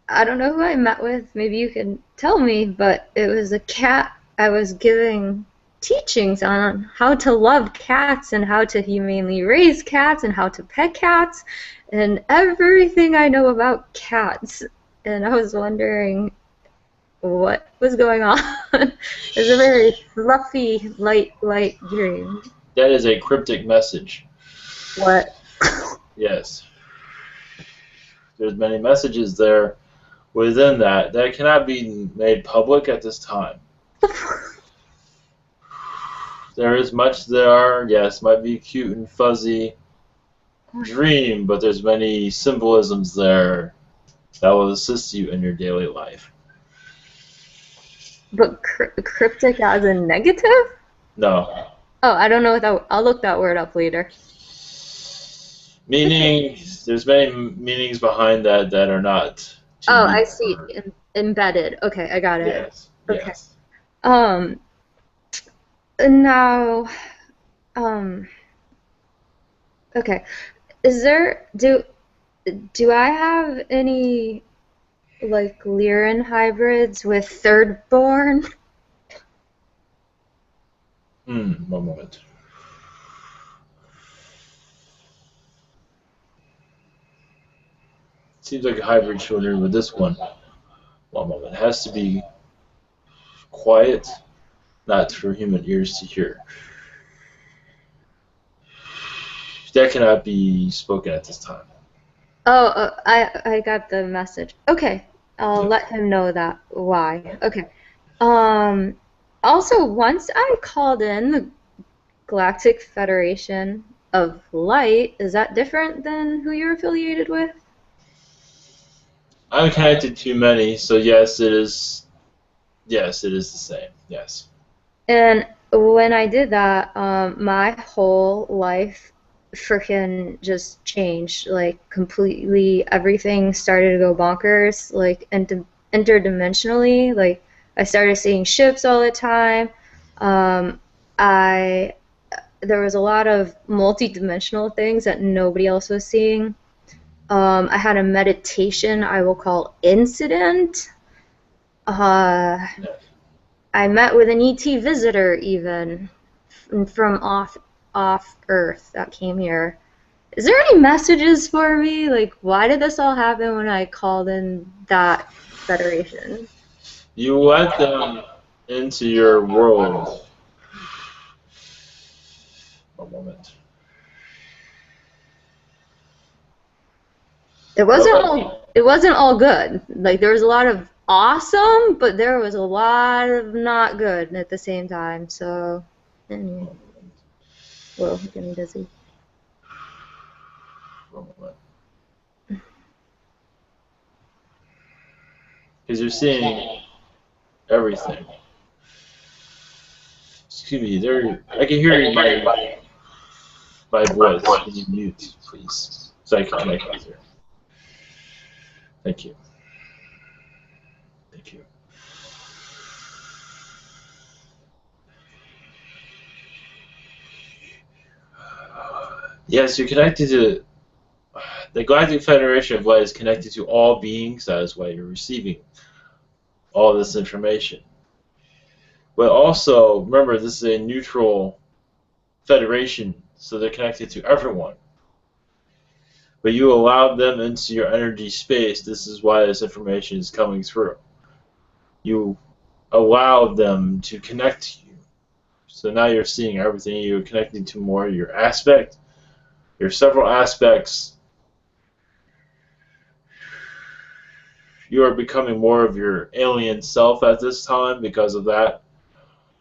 I don't know who I met with, maybe you can tell me, but it was a cat. I was giving teachings on how to love cats and how to humanely raise cats and how to pet cats and everything I know about cats. And I was wondering what was going on. It was a very fluffy, light dream. That is a cryptic message. What? Yes. There's many messages there within that cannot be made public at this time. There is much there, yes, might be cute and fuzzy dream, but there's many symbolisms there that will assist you in your daily life. But cryptic as in negative? No. Oh, I don't know what that. I'll look that word up later. Meaning, there's many meanings behind that that are not to Oh, be I see. heard. Embedded. Okay, I got it. Yes, Okay. yes. Now, um, okay. Is there do I have any like Lyran hybrids with thirdborn? One moment. Seems like a hybrid children with this one. One moment. It has to be quiet, not for human ears to hear. That cannot be spoken at this time. Oh, I got the message. Okay, I'll Yeah. let him know that. Why? Okay. Also, once I called in the Galactic Federation of Light, is that different than who you're affiliated with? I'm connected to many, so yes, it is. Yes, it is the same. Yes. And when I did that, my whole life freaking just changed. Like, completely, everything started to go bonkers, like, interdimensionally. Like, I started seeing ships all the time. I There was a lot of multi-dimensional things that nobody else was seeing. I had a meditation I will call incident. I met with an ET visitor even from off Earth that came here. Is there any messages for me? Like, why did this all happen when I called in that federation? You let them into your world. One moment. It wasn't all good. Like, there was a lot of awesome, but there was a lot of not good at the same time. So, anyway. Whoa, getting dizzy. One moment. Because you're seeing everything. Excuse me, I can hear my voice. Can you mute, please? So I can connect with you. Thank you. Thank you. Yes, you're connected to the Galactic Federation of Light is connected to all beings. That is why you're receiving all this information. But also, remember, this is a neutral federation, so they're connected to everyone. But you allowed them into your energy space. This is why this information is coming through. You allowed them to connect to you. So now you're seeing everything. You're connecting to more your aspect, your several aspects. You are becoming more of your alien self at this time because of that.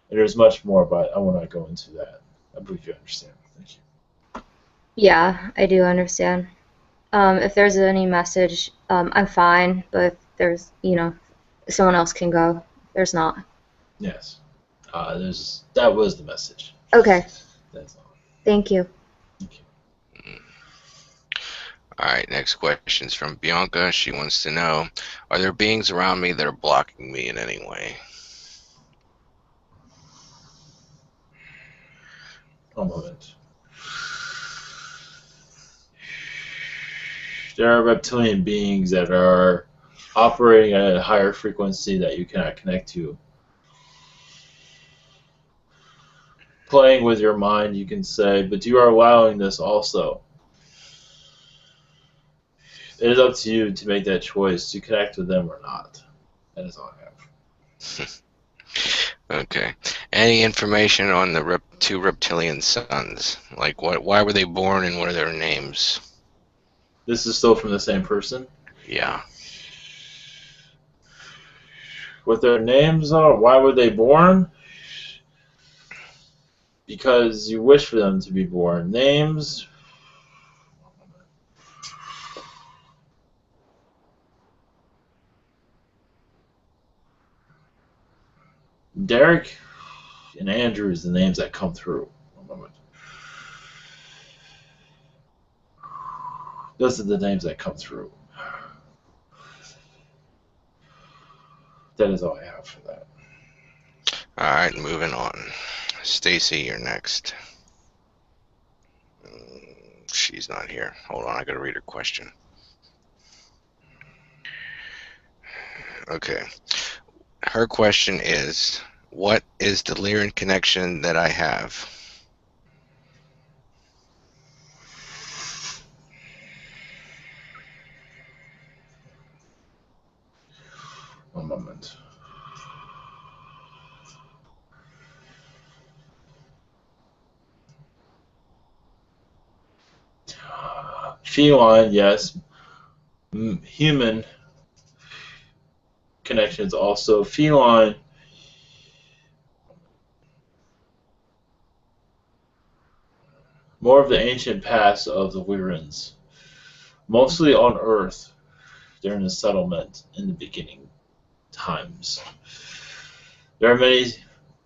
And there's much more, but I will not go into that. I believe you understand. Thank you. Yeah, I do understand. If there's any message, I'm fine, but if there's, someone else can go. There's not. Yes. That was the message. Okay. That's all. Thank you. Thank you. All right, next question is from Bianca. She wants to know, are there beings around me that are blocking me in any way? One moment. There are reptilian beings that are operating at a higher frequency that you cannot connect to. Playing with your mind, you can say, but you are allowing this also. It is up to you to make that choice to connect with them or not. That is all I have. Okay. Any information on the two reptilian sons? Like, why were they born and what are their names? This is still from the same person? Yeah. What their names are? Why were they born? Because you wish for them to be born. Names? Derek and Andrew is the names that come through. One moment. Those are the names that come through. That is all I have for that. All right, moving on. Stacy, you're next. She's not here. Hold on, I gotta read her question. Okay. Her question is, what is the Lyran connection that I have? One moment. Feline, yes. Human connections also. Feline. More of the ancient past of the Lyrans. Mostly on Earth during the settlement in the beginning times. There are a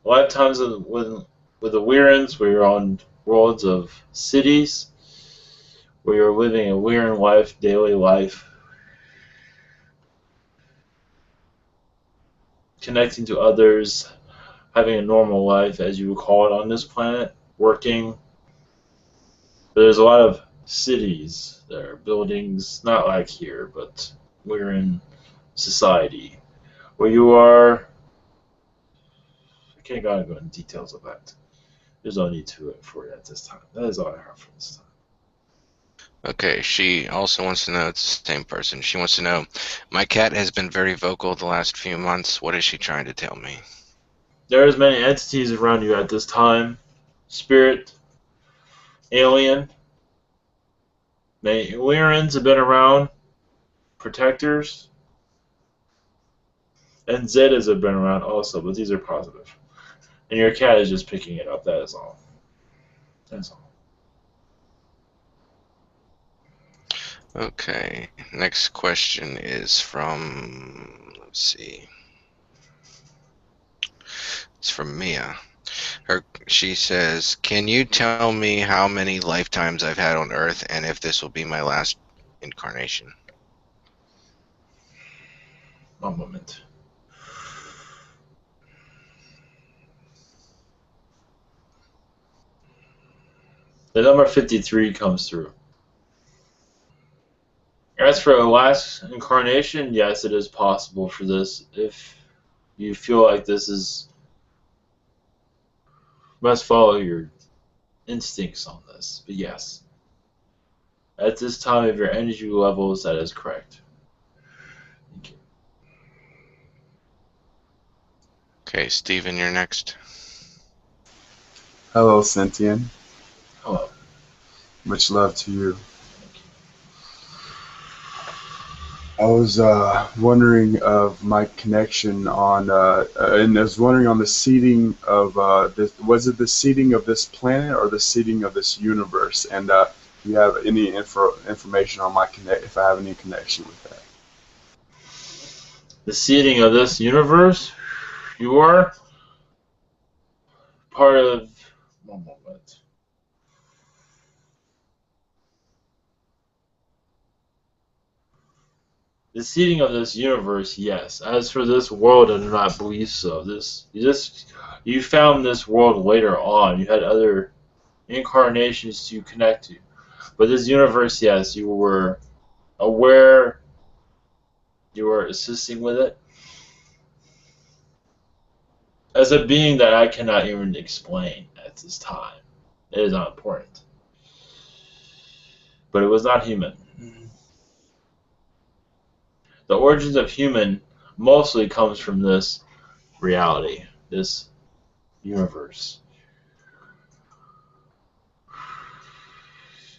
lot of times with the Lyrans where you're on worlds of cities, where you're living a Lyran life, daily life, connecting to others, having a normal life, as you would call it on this planet, working. But there's a lot of cities, there are buildings, not like here, but we're in society, where you are. I can't go into details of that. There's no need to it for you at this time. That is all I have for this time. Okay, she also wants to know, it's the same person. She wants to know, my cat has been very vocal the last few months. What is she trying to tell me? There's many entities around you at this time. Spirit, alien. Many Lyrans have been around. Protectors. And Zetas have been around also, but these are positive. And your cat is just picking it up, that is all. That's all. Okay, next question is from, let's see. It's from Mia. She says, can you tell me how many lifetimes I've had on Earth and if this will be my last incarnation? One moment. The number 53 comes through. As for the last incarnation, yes, it is possible for this. If you feel like this is, must follow your instincts on this. But yes, at this time of your energy levels, that is correct. Thank you. Okay, Steven, you're next. Hello, Centian. Hello. Much love to you. Thank you. I was wondering of my connection on, and I was wondering on the seeding of this. Was it the seeding of this planet or the seeding of this universe? And do you have any information on my connect? If I have any connection with that? The seeding of this universe, you are part of. One moment. The seeding of this universe, yes. As for this world, I do not believe so. You found this world later on. You had other incarnations to connect to. But this universe, yes, you were aware, you were assisting with it. As a being that I cannot even explain at this time. It is not important. But it was not human. The origins of human mostly comes from this reality, this universe.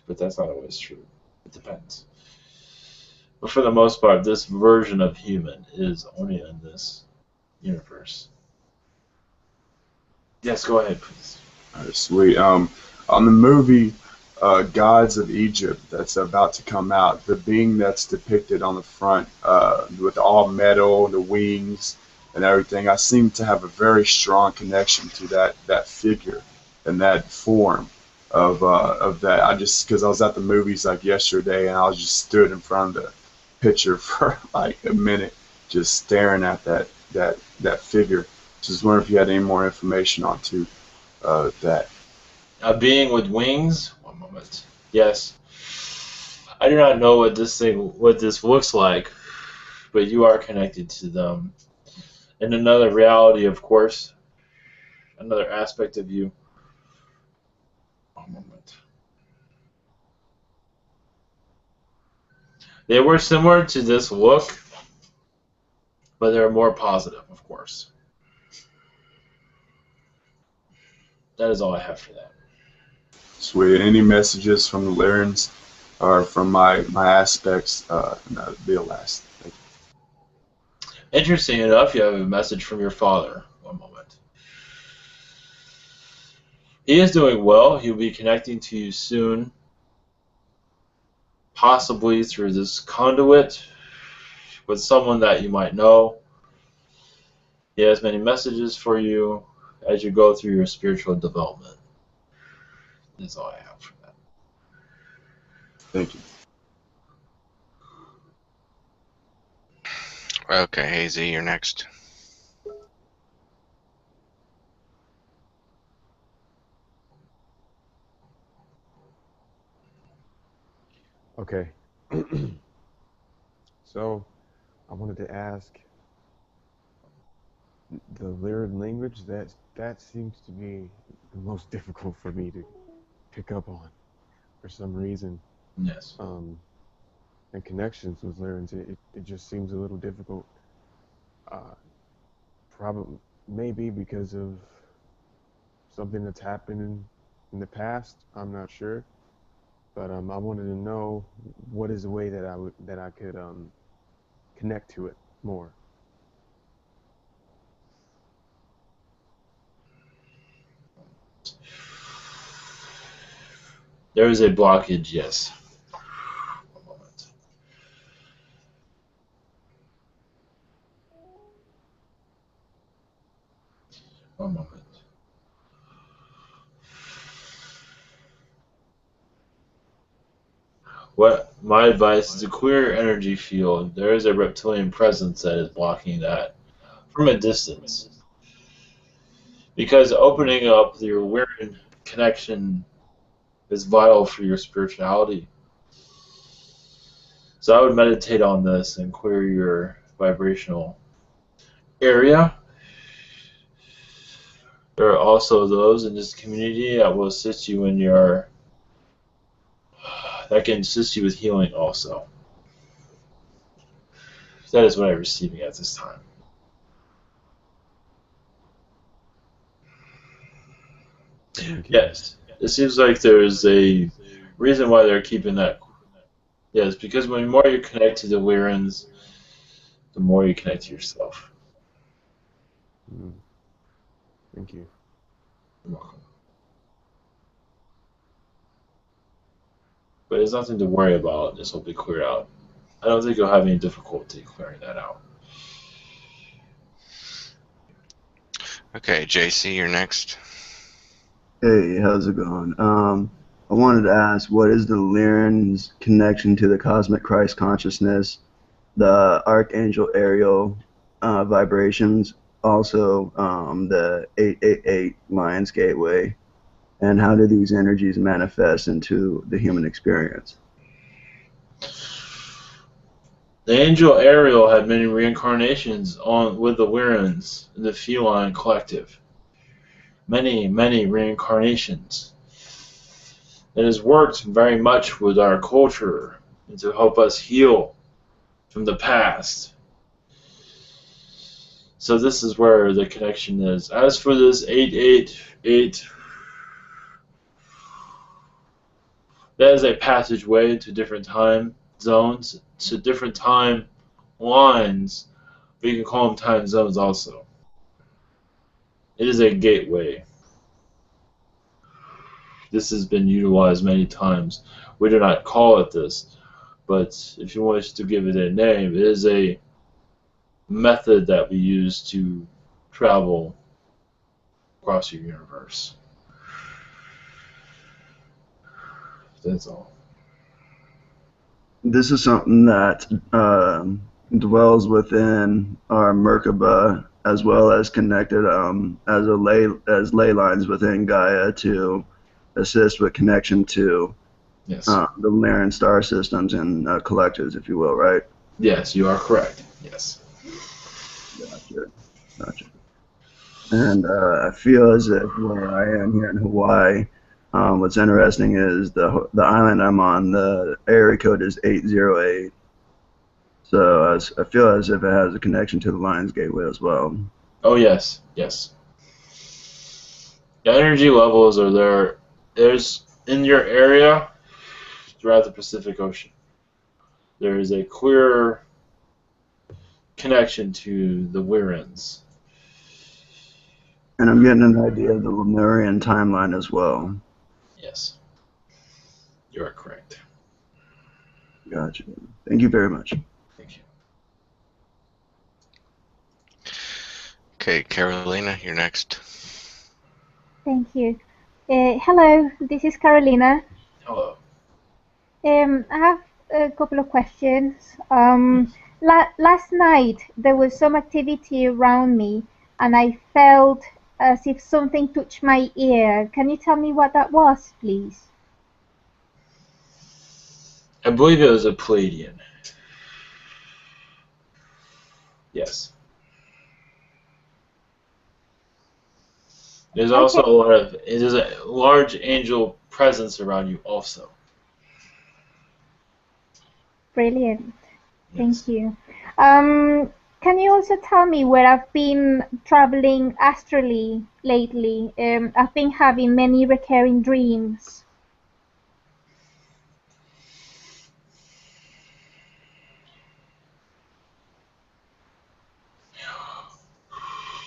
But that's not always true. It depends. But for the most part, this version of human is only in this universe. Yes, go ahead, please. All right, sweet. On the movie Gods of Egypt that's about to come out, the being that's depicted on the front with all metal, the wings, and everything, I seem to have a very strong connection to that figure. in that form of that. I just because I was at the movies like yesterday, and I was just stood in front of the picture for like a minute, just staring at that figure. Just wondering if you had any more information onto that. A being with wings? One moment. Yes. I do not know what this looks like, but you are connected to them. In another reality, of course, another aspect of you. One moment. They were similar to this look, but they're more positive, of course. That is all I have for that. Sweet. Any messages from the Lyrans or from my aspects? No, that'd be the last. Thank you. Interesting enough, you have a message from your father. One moment. He is doing well. He'll be connecting to you soon, possibly through this conduit with someone that you might know. He has many messages for you as you go through your spiritual development. That's all I have for that. Thank you. Okay, Hazy, you're next. Okay. So, I wanted to ask the Lyran language. That seems to be the most difficult for me to pick up on for some reason. Yes. And connections with Lyrans, it just seems a little difficult. Probably, maybe because of something that's happened in the past. I'm not sure, but I wanted to know what is the way that I could connect to it more. There is a blockage, yes. One moment. One moment. What my advice is to clear your energy field. There is a reptilian presence that is blocking that from a distance. Because opening up your weird connection is vital for your spirituality. So I would meditate on this and clear your vibrational area. There are also those in this community that will assist you in that can assist you with healing also. That is what I'm receiving at this time. Yes. It seems like there's a reason why they're keeping that. Yes, because the more you connect to the Lyrans, the more you connect to yourself. Thank you. You're welcome. But there's nothing to worry about. This will be cleared out. I don't think you'll have any difficulty clearing that out. Okay, JC, you're next. Hey, how's it going? I wanted to ask, what is the Lyran's connection to the cosmic Christ consciousness, the Archangel Ariel vibrations, also the 888 Lion's Gateway, and how do these energies manifest into the human experience? The angel Ariel had many reincarnations with the Lyrans in the feline collective. Many, many reincarnations. It has worked very much with our culture and to help us heal from the past. So this is where the connection is. As for this 888, that is a passageway to different time zones, to different time lines, but you can call them time zones also. It is a gateway. This has been utilized many times. We do not call it this, but if you wish to give it a name, it is a method that we use to travel across your universe. That's all. This is something that dwells within our Merkaba as well as connected as ley lines within Gaia to assist with connection to Yes. the Lyran star systems and collectors, if you will, right? Yes, you are correct. Yes. Gotcha. And I feel as if where I am here in Hawaii, what's interesting is the island I'm on, the area code is 808. So I feel as if it has a connection to the Lions Gateway as well. Oh yes, yes. The energy levels are there. There's in your area throughout the Pacific Ocean. There is a clear connection to the Lyrans. And I'm getting an idea of the Lemurian timeline as well. Yes. You are correct. Gotcha. Thank you very much. Thank you. Okay, Carolina, you're next. Thank you. Hello, this is Carolina. Hello. I have a couple of questions. Last night there was some activity around me and I felt as if something touched my ear. Can you tell me what that was, please? I believe it was a Palladian. Yes. There's also there's a large angel presence around you also. Brilliant. Yes. Thank you. Can you also tell me where I've been traveling astrally lately? I've been having many recurring dreams.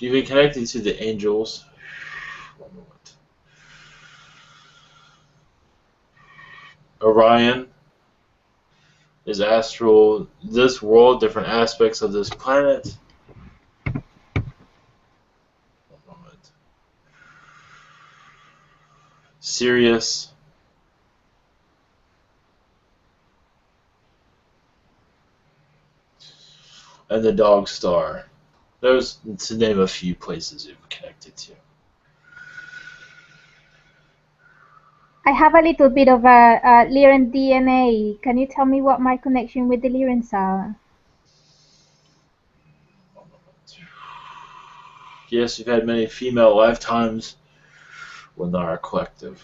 You've been connected to the angels. One moment. Orion is astral. This world, different aspects of this planet. One moment. Sirius. And the Dog Star. Those, to name a few places you've connected to. I have a little bit of a Lyran DNA. Can you tell me what my connection with the Lyrans are? Yes, you've had many female lifetimes within our collective.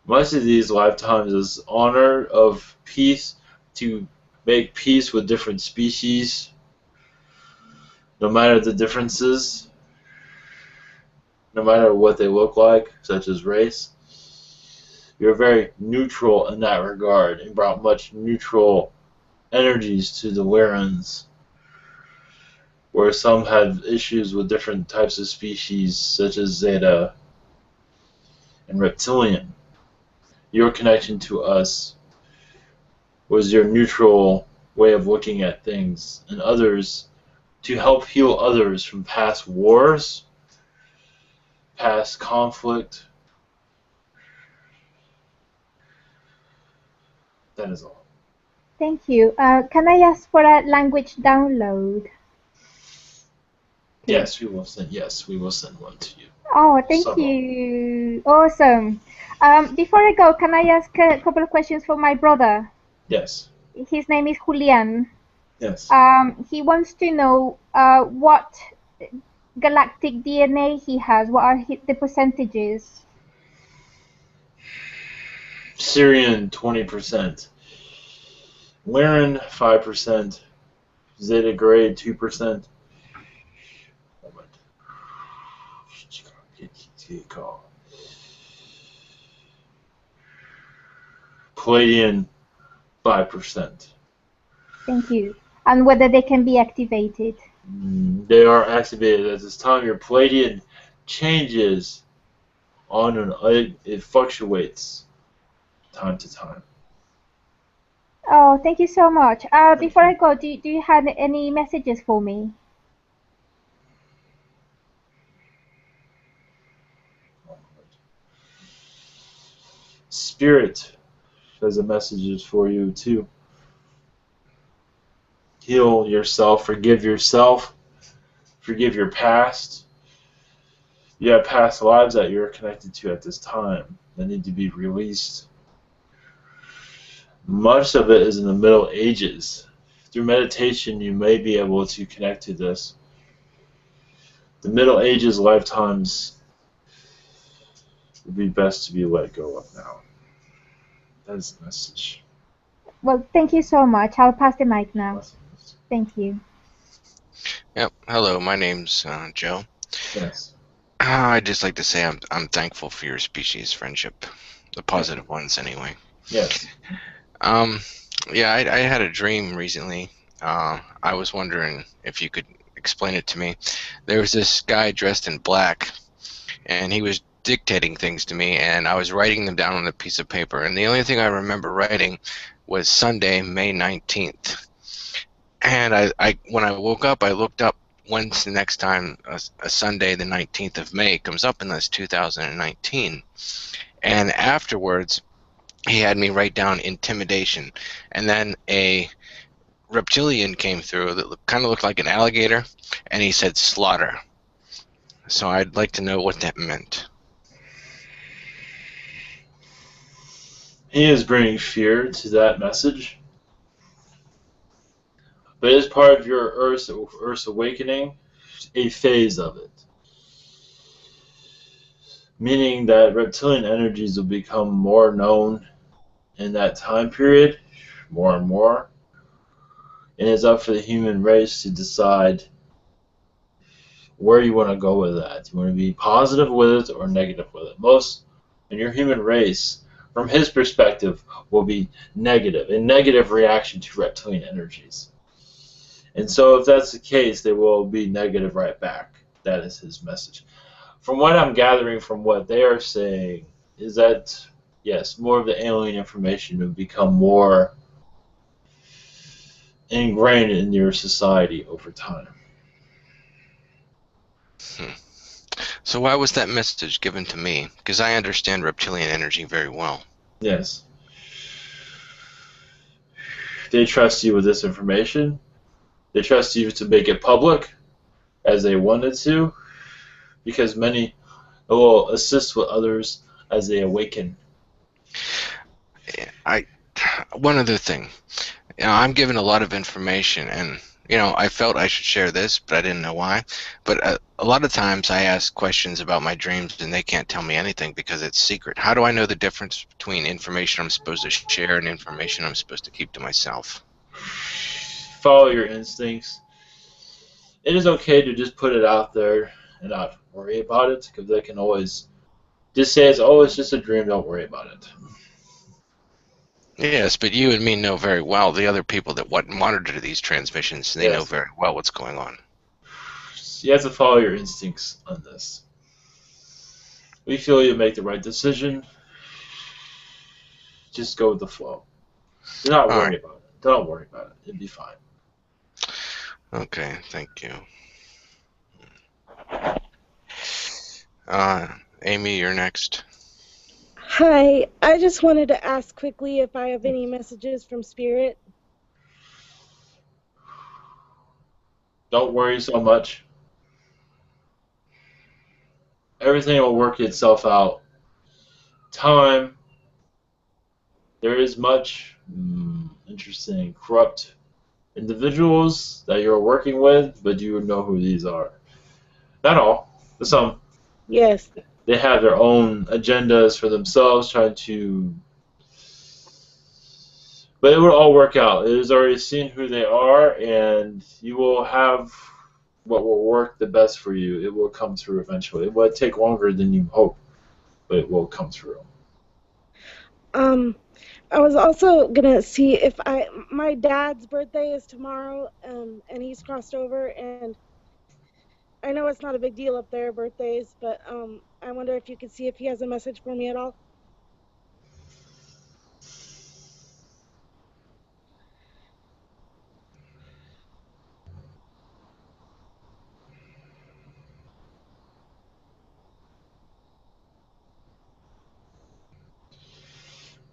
Most of these lifetimes is honor of peace, to make peace with different species, no matter the differences, no matter what they look like, such as race. You're very neutral in that regard and brought much neutral energies to the Lyrans, where some have issues with different types of species, such as Zeta and Reptilian. Your connection to us was your neutral way of looking at things, and others, to help heal others from past wars, past conflict. That is all. Thank you. Can I ask for a language download? Yes, we will send. Yes, we will send one to you. Oh, thank you. Awesome. Before I go, can I ask a couple of questions for my brother? Yes. His name is Julian. Yes. He wants to know what galactic DNA he has. What are the percentages? Syrian 20%. Lyran 5%. Zeta grade 2%. Palladian 5%. Thank you. And whether they can be activated? They are activated at this time. Your Palladian changes on and it fluctuates time to time. Oh, thank you so much. Before I go, do you have any messages for me? Spirit has a message for you too. Heal yourself, forgive your past. You have past lives that you're connected to at this time that need to be released. Much of it is in the Middle Ages. Through meditation, you may be able to connect to this. The Middle Ages lifetimes would be best to be let go of now. That is the message. Well, thank you so much. I'll pass the mic now. Thank you. Yep. Hello, my name's Joe. Yes. I'd just like to say I'm thankful for your species friendship, the positive ones anyway. Yes. Yeah, I had a dream recently. I was wondering if you could explain it to me. There was this guy dressed in black, and he was dictating things to me, and I was writing them down on a piece of paper. And the only thing I remember writing was Sunday, May 19th. And when I woke up, I looked up when's the next time a Sunday, the 19th of May, comes up, and that's 2019. And afterwards, he had me write down intimidation, and then a reptilian came through that kind of looked like an alligator, and he said slaughter. So I'd like to know what that meant. He is bringing fear to that message. But it is part of your Earth's awakening, a phase of it. Meaning that reptilian energies will become more known in that time period, more and more. And it's up for the human race to decide where you want to go with that. You want to be positive with it or negative with it. Most in your human race, from his perspective, will be negative, a negative reaction to reptilian energies. And so if that's the case, they will be negative right back. That is his message. From what I'm gathering from what they are saying is that, yes, more of the alien information will become more ingrained in your society over time. So why was that message given to me? Because I understand reptilian energy very well. Yes. They trust you with this information. They trust you to make it public as they wanted to, because many will assist with others as they awaken. One other thing. I'm given a lot of information, and I felt I should share this, but I didn't know why. But a lot of times I ask questions about my dreams, and they can't tell me anything because it's secret. How do I know the difference between information I'm supposed to share and information I'm supposed to keep to myself? Follow your instincts. It is okay to just put it out there and not worry about it, because they can always just say, it's just a dream, don't worry about it. Yes, but you and me know very well, the other people that monitor these transmissions, they know very well what's going on. You have to follow your instincts on this. We feel you make the right decision. Just go with the flow. Do not worry about it. Don't worry about it. It'll be fine. Okay, thank you. Amy, you're next. Hi, I just wanted to ask quickly if I have any messages from Spirit. Don't worry so much. Everything will work itself out. Time. There is much interesting, corrupt individuals that you're working with, but you know who these are. Not all, but some. Yes. They have their own agendas for themselves, trying to. But it will all work out. It is already seen who they are, and you will have what will work the best for you. It will come through eventually. It will take longer than you hope, but it will come through. I was also gonna see if my dad's birthday is tomorrow, and he's crossed over, and I know it's not a big deal up there, birthdays, but I wonder if you could see if he has a message for me at all.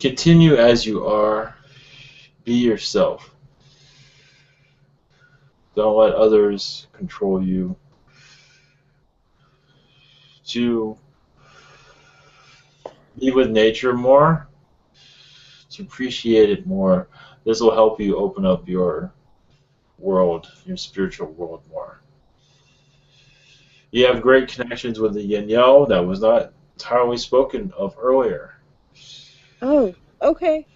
Continue as you are. Be yourself. Don't let others control you. To be with nature more, to appreciate it more. This will help you open up your world, your spiritual world more. You have great connections with the Yahyel that was not entirely spoken of earlier. Oh, okay.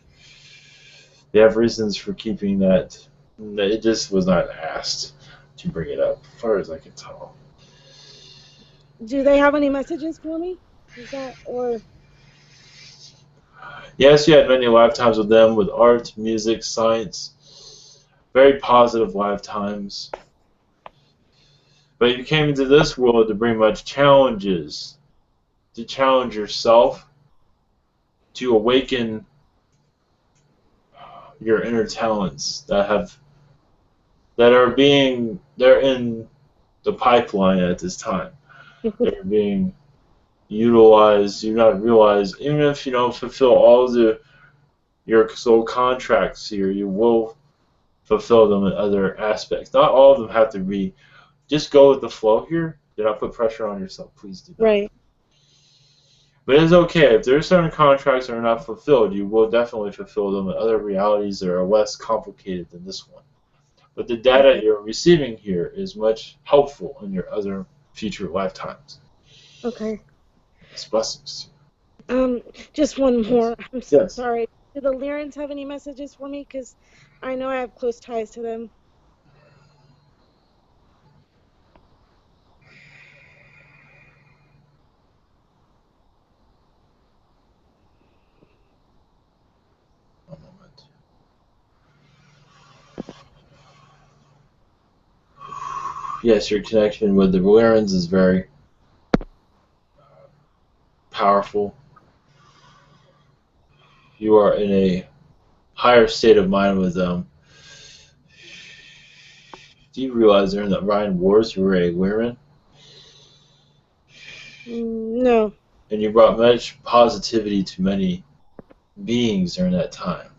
You have reasons for keeping that. It just was not asked to bring it up, as far as I can tell. Do they have any messages for me? Is that or Yes, you had many lifetimes with them, with art, music, science. Very positive lifetimes. But you came into this world to bring much challenges. To challenge yourself, to awaken your inner talents they're in the pipeline at this time. They're being utilized. You not realize, even if you don't fulfill all your soul contracts here, you will fulfill them in other aspects. Not all of them have to be. Just go with the flow here. Do not put pressure on yourself. Please do not. right? But it's okay. If there are certain contracts that are not fulfilled, you will definitely fulfill them in other realities that are less complicated than this one. But the data Okay. you're receiving here is much helpful in your other future lifetimes. Okay. It's blessings. Just one Yes. more. I'm Yes. sorry. Do the Lyrans have any messages for me? Because I know I have close ties to them. One moment. Yes, your connection with the Lyrans is very powerful. You are in a higher state of mind with them. Do you realize during the Rhine Wars you were a Lyran? No. And you brought much positivity to many beings during that time.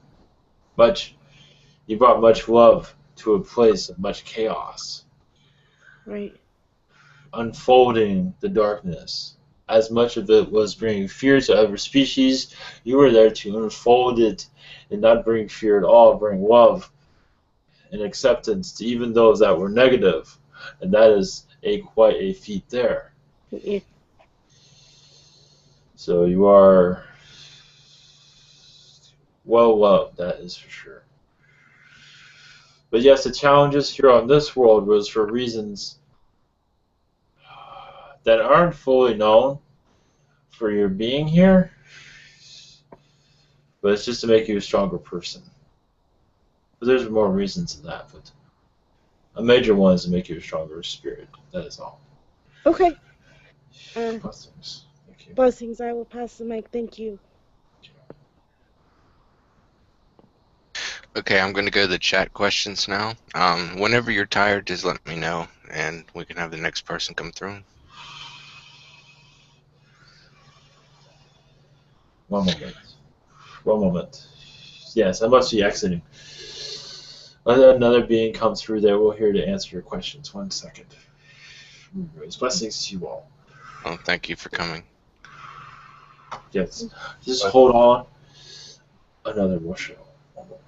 You brought much love to a place of much chaos, Right. unfolding the darkness. As much of it was bringing fear to other species, you were there to unfold it and not bring fear at all, bring love and acceptance to even those that were negative. And that is quite a feat there. Yeah. So you are well loved, that is for sure. But yes, the challenges here on this world was for reasons that aren't fully known for your being here, but it's just to make you a stronger person. But there's more reasons than that, but a major one is to make you a stronger spirit. That is all. Okay. Blessings. Thank you. Blessings. I will pass the mic. Thank you. Okay, I'm going to go to the chat questions now. Whenever you're tired, just let me know, and we can have the next person come through. One moment. One moment. Yes, I must be exiting. Another being comes through there. We're here to answer your questions. 1 second. Blessings to you all. Oh, thank you for coming. Yes. Just hold on. Another will show. One moment.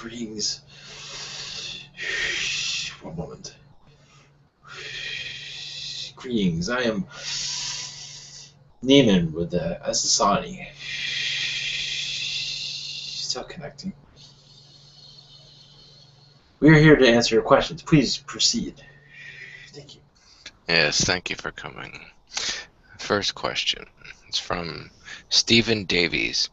Greetings. One moment. Greetings. I am Neiman with the Essassani. Still connecting. We are here to answer your questions. Please proceed. Thank you. Yes, thank you for coming. First question. It's from Stephen Davies.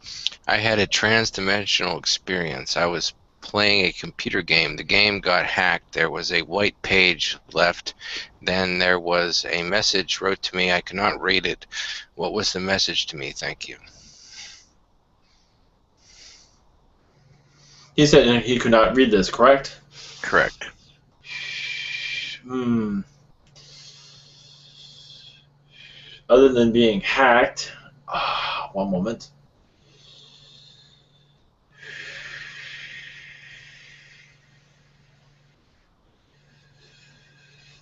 I had a trans-dimensional experience. I was playing a computer game. The game got hacked. There was a white page left. Then there was a message wrote to me. I cannot read it. What was the message to me? Thank you. He said he could not read this, correct? Correct. Other than being hacked, one moment.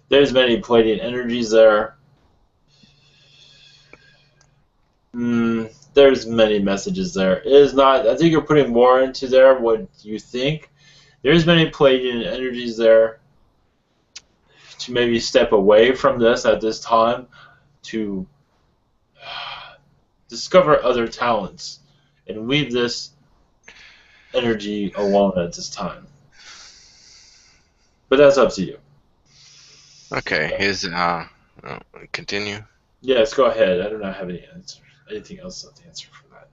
There's many Pleiadian energies there. There's many messages there. It is not. I think you're putting more into there what you think. There's many Pleiadian energies there to maybe step away from this at this time to discover other talents and leave this energy alone at this time. But that's up to you. Okay, continue. Yes, go ahead. I do not have anything else to answer for that.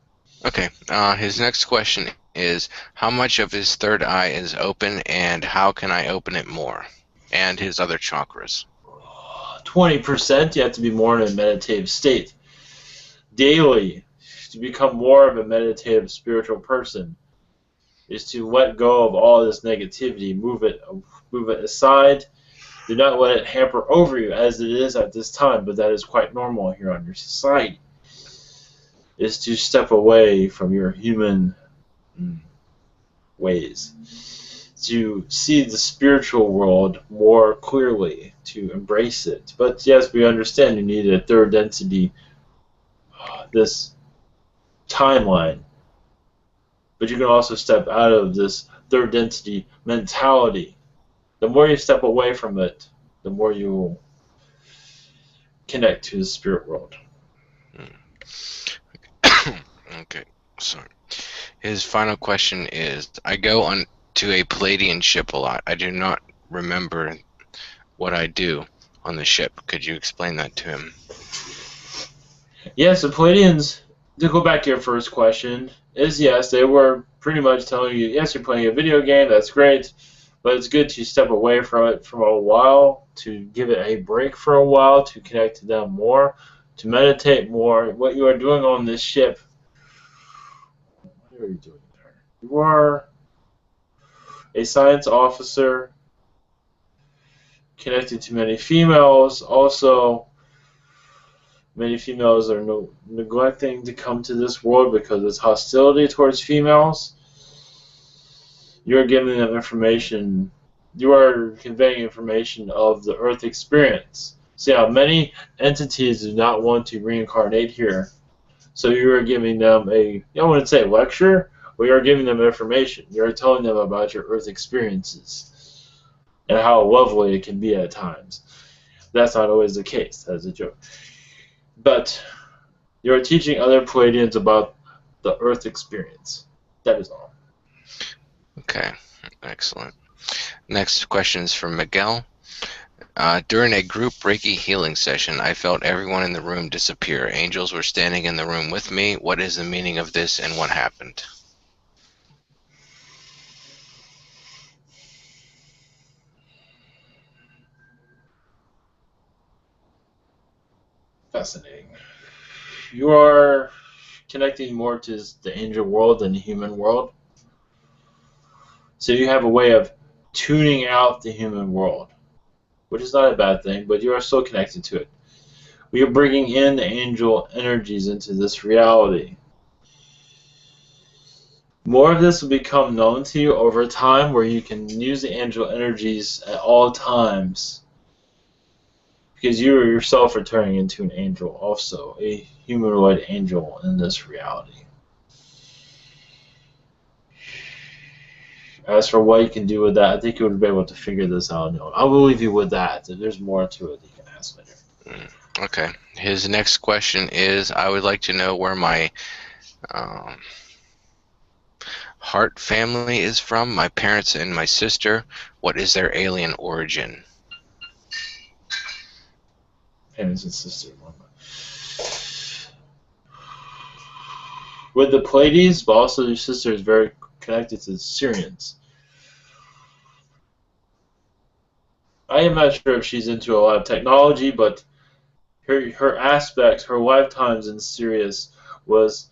Okay, his next question is, how much of his third eye is open and how can I open it more? And his other chakras. 20%, you have to be more in a meditative state. Daily, to become more of a meditative spiritual person, is to let go of all this negativity, move it aside. Do not let it hamper over you as it is at this time, but that is quite normal here on your society. Is to step away from your human ways, to see the spiritual world more clearly, to embrace it. But yes, we understand you need a third density, this timeline. But you can also step out of this third density mentality. The more you step away from it, the more you will connect to the spirit world. Okay, sorry. His final question is, I go on to a Pleiadian ship a lot. I do not remember what I do on the ship. Could you explain that to him? Yes, the Pleiadians, to go back to your first question, is yes, they were pretty much telling you, yes, you're playing a video game, that's great, but it's good to step away from it for a while, to give it a break for a while, to connect to them more, to meditate more. What you are doing on this ship, what are you doing there? You are a science officer connected to many females. Also, many females are neglecting to come to this world because it's hostility towards females. You are giving them information. You are conveying information of the Earth experience. See how many entities do not want to reincarnate here. So you are giving them I wouldn't say lecture, but you are giving them information. You are telling them about your Earth experiences and how lovely it can be at times. That's not always the case. That's a joke. But you are teaching other Pleiadians about the Earth experience. That is all. Okay, excellent. Next question is from Miguel. During a group Reiki healing session, I felt everyone in the room disappear. Angels were standing in the room with me. What is the meaning of this and what happened? Fascinating. You are connecting more to the angel world than the human world. So you have a way of tuning out the human world, which is not a bad thing, but you are still connected to it. We are bringing in the angel energies into this reality. More of this will become known to you over time, where you can use the angel energies at all times. Because you yourself are turning into an angel also, a humanoid angel in this reality. As for what you can do with that, I think you would be able to figure this out. No, I will leave you with that. If there's more to it, you can ask later. Okay. His next question is, I would like to know where my um, Hart family is from, my parents and my sister. What is their alien origin? Parents and sister. With the Pleiades, but also your sister is very connected to the Syrians. I am not sure if she's into a lot of technology, but her aspects, her lifetimes in Sirius was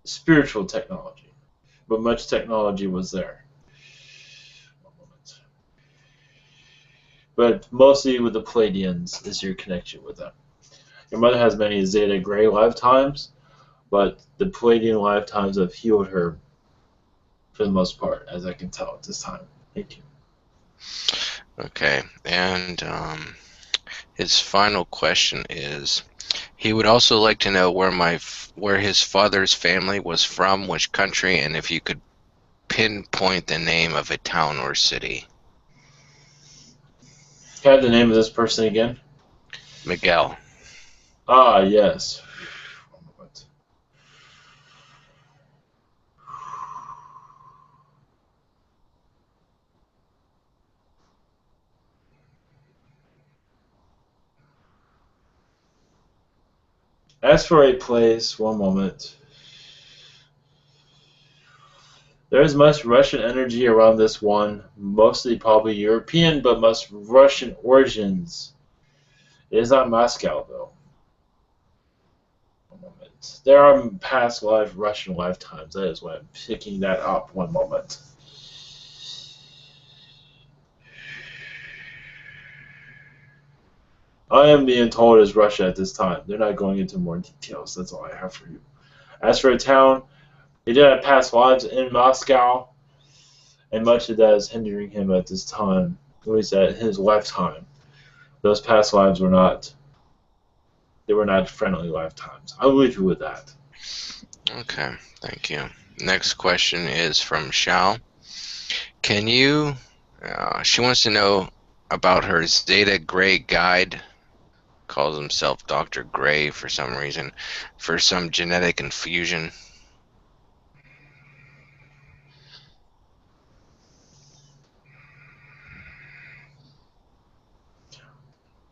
spiritual technology, but much technology was there. One moment. But mostly with the Pleiadians is your connection with them. Your mother has many Zeta Gray lifetimes, but the Pleiadian lifetimes have healed her for the most part, as I can tell at this time. Thank you. Okay, and his final question is, he would also like to know where his father's family was from, which country, and if you could pinpoint the name of a town or city. Can I have the name of this person again? Miguel. Ah, yes. One moment. As for a place, one moment. There is much Russian energy around this one, mostly probably European, but much Russian origins. It is not Moscow, though. One moment. There are past life Russian lifetimes. That is why I'm picking that up. One moment. I am being told it's Russia at this time. They're not going into more details. That's all I have for you. As for a town, he did have past lives in Moscow, and much of that is hindering him at this time, at least at his lifetime. Those past lives were not friendly lifetimes. I'll leave you with that. Okay, thank you. Next question is from Shao. Can you, she wants to know about her Zeta Gray guide, calls himself Dr. Gray for some reason, for some genetic infusion.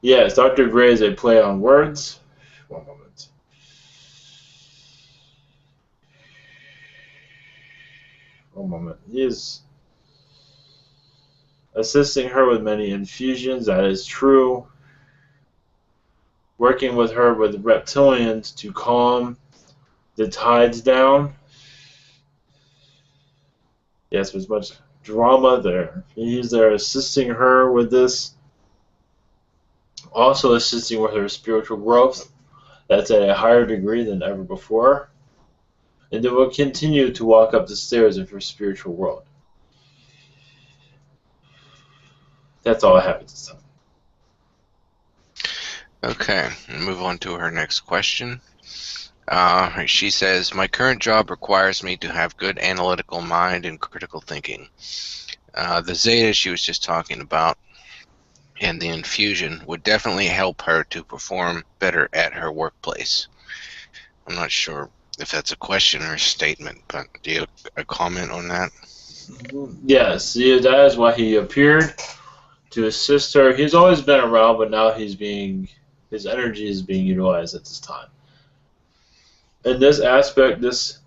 Yes, Dr. Gray is a play on words. One moment. One moment. He is assisting her with many infusions. That is true. Working with her with reptilians to calm the tides down. Yes, there's much drama there. He's there assisting her with this. Also assisting with her spiritual growth. That's at a higher degree than ever before. And it will continue to walk up the stairs of her spiritual world. That's all I have at this time. Okay, move on to her next question. She says, my current job requires me to have good analytical mind and critical thinking. The Zeta she was just talking about and the infusion would definitely help her to perform better at her workplace. I'm not sure if that's a question or a statement, but do you have a comment on that? Yes, that is why he appeared to assist her. He's always been around, but now his energy is being utilized at this time. In this aspect, this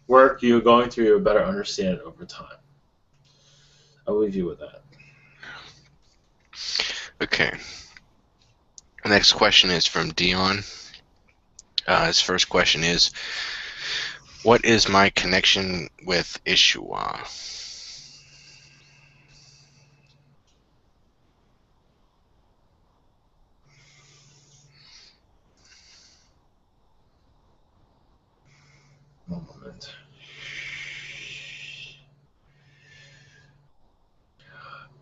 work you're going through, you'll better understand it over time. I'll leave you with that. Okay. The next question is from Dion. His first question is, what is my connection with Ishma? One moment.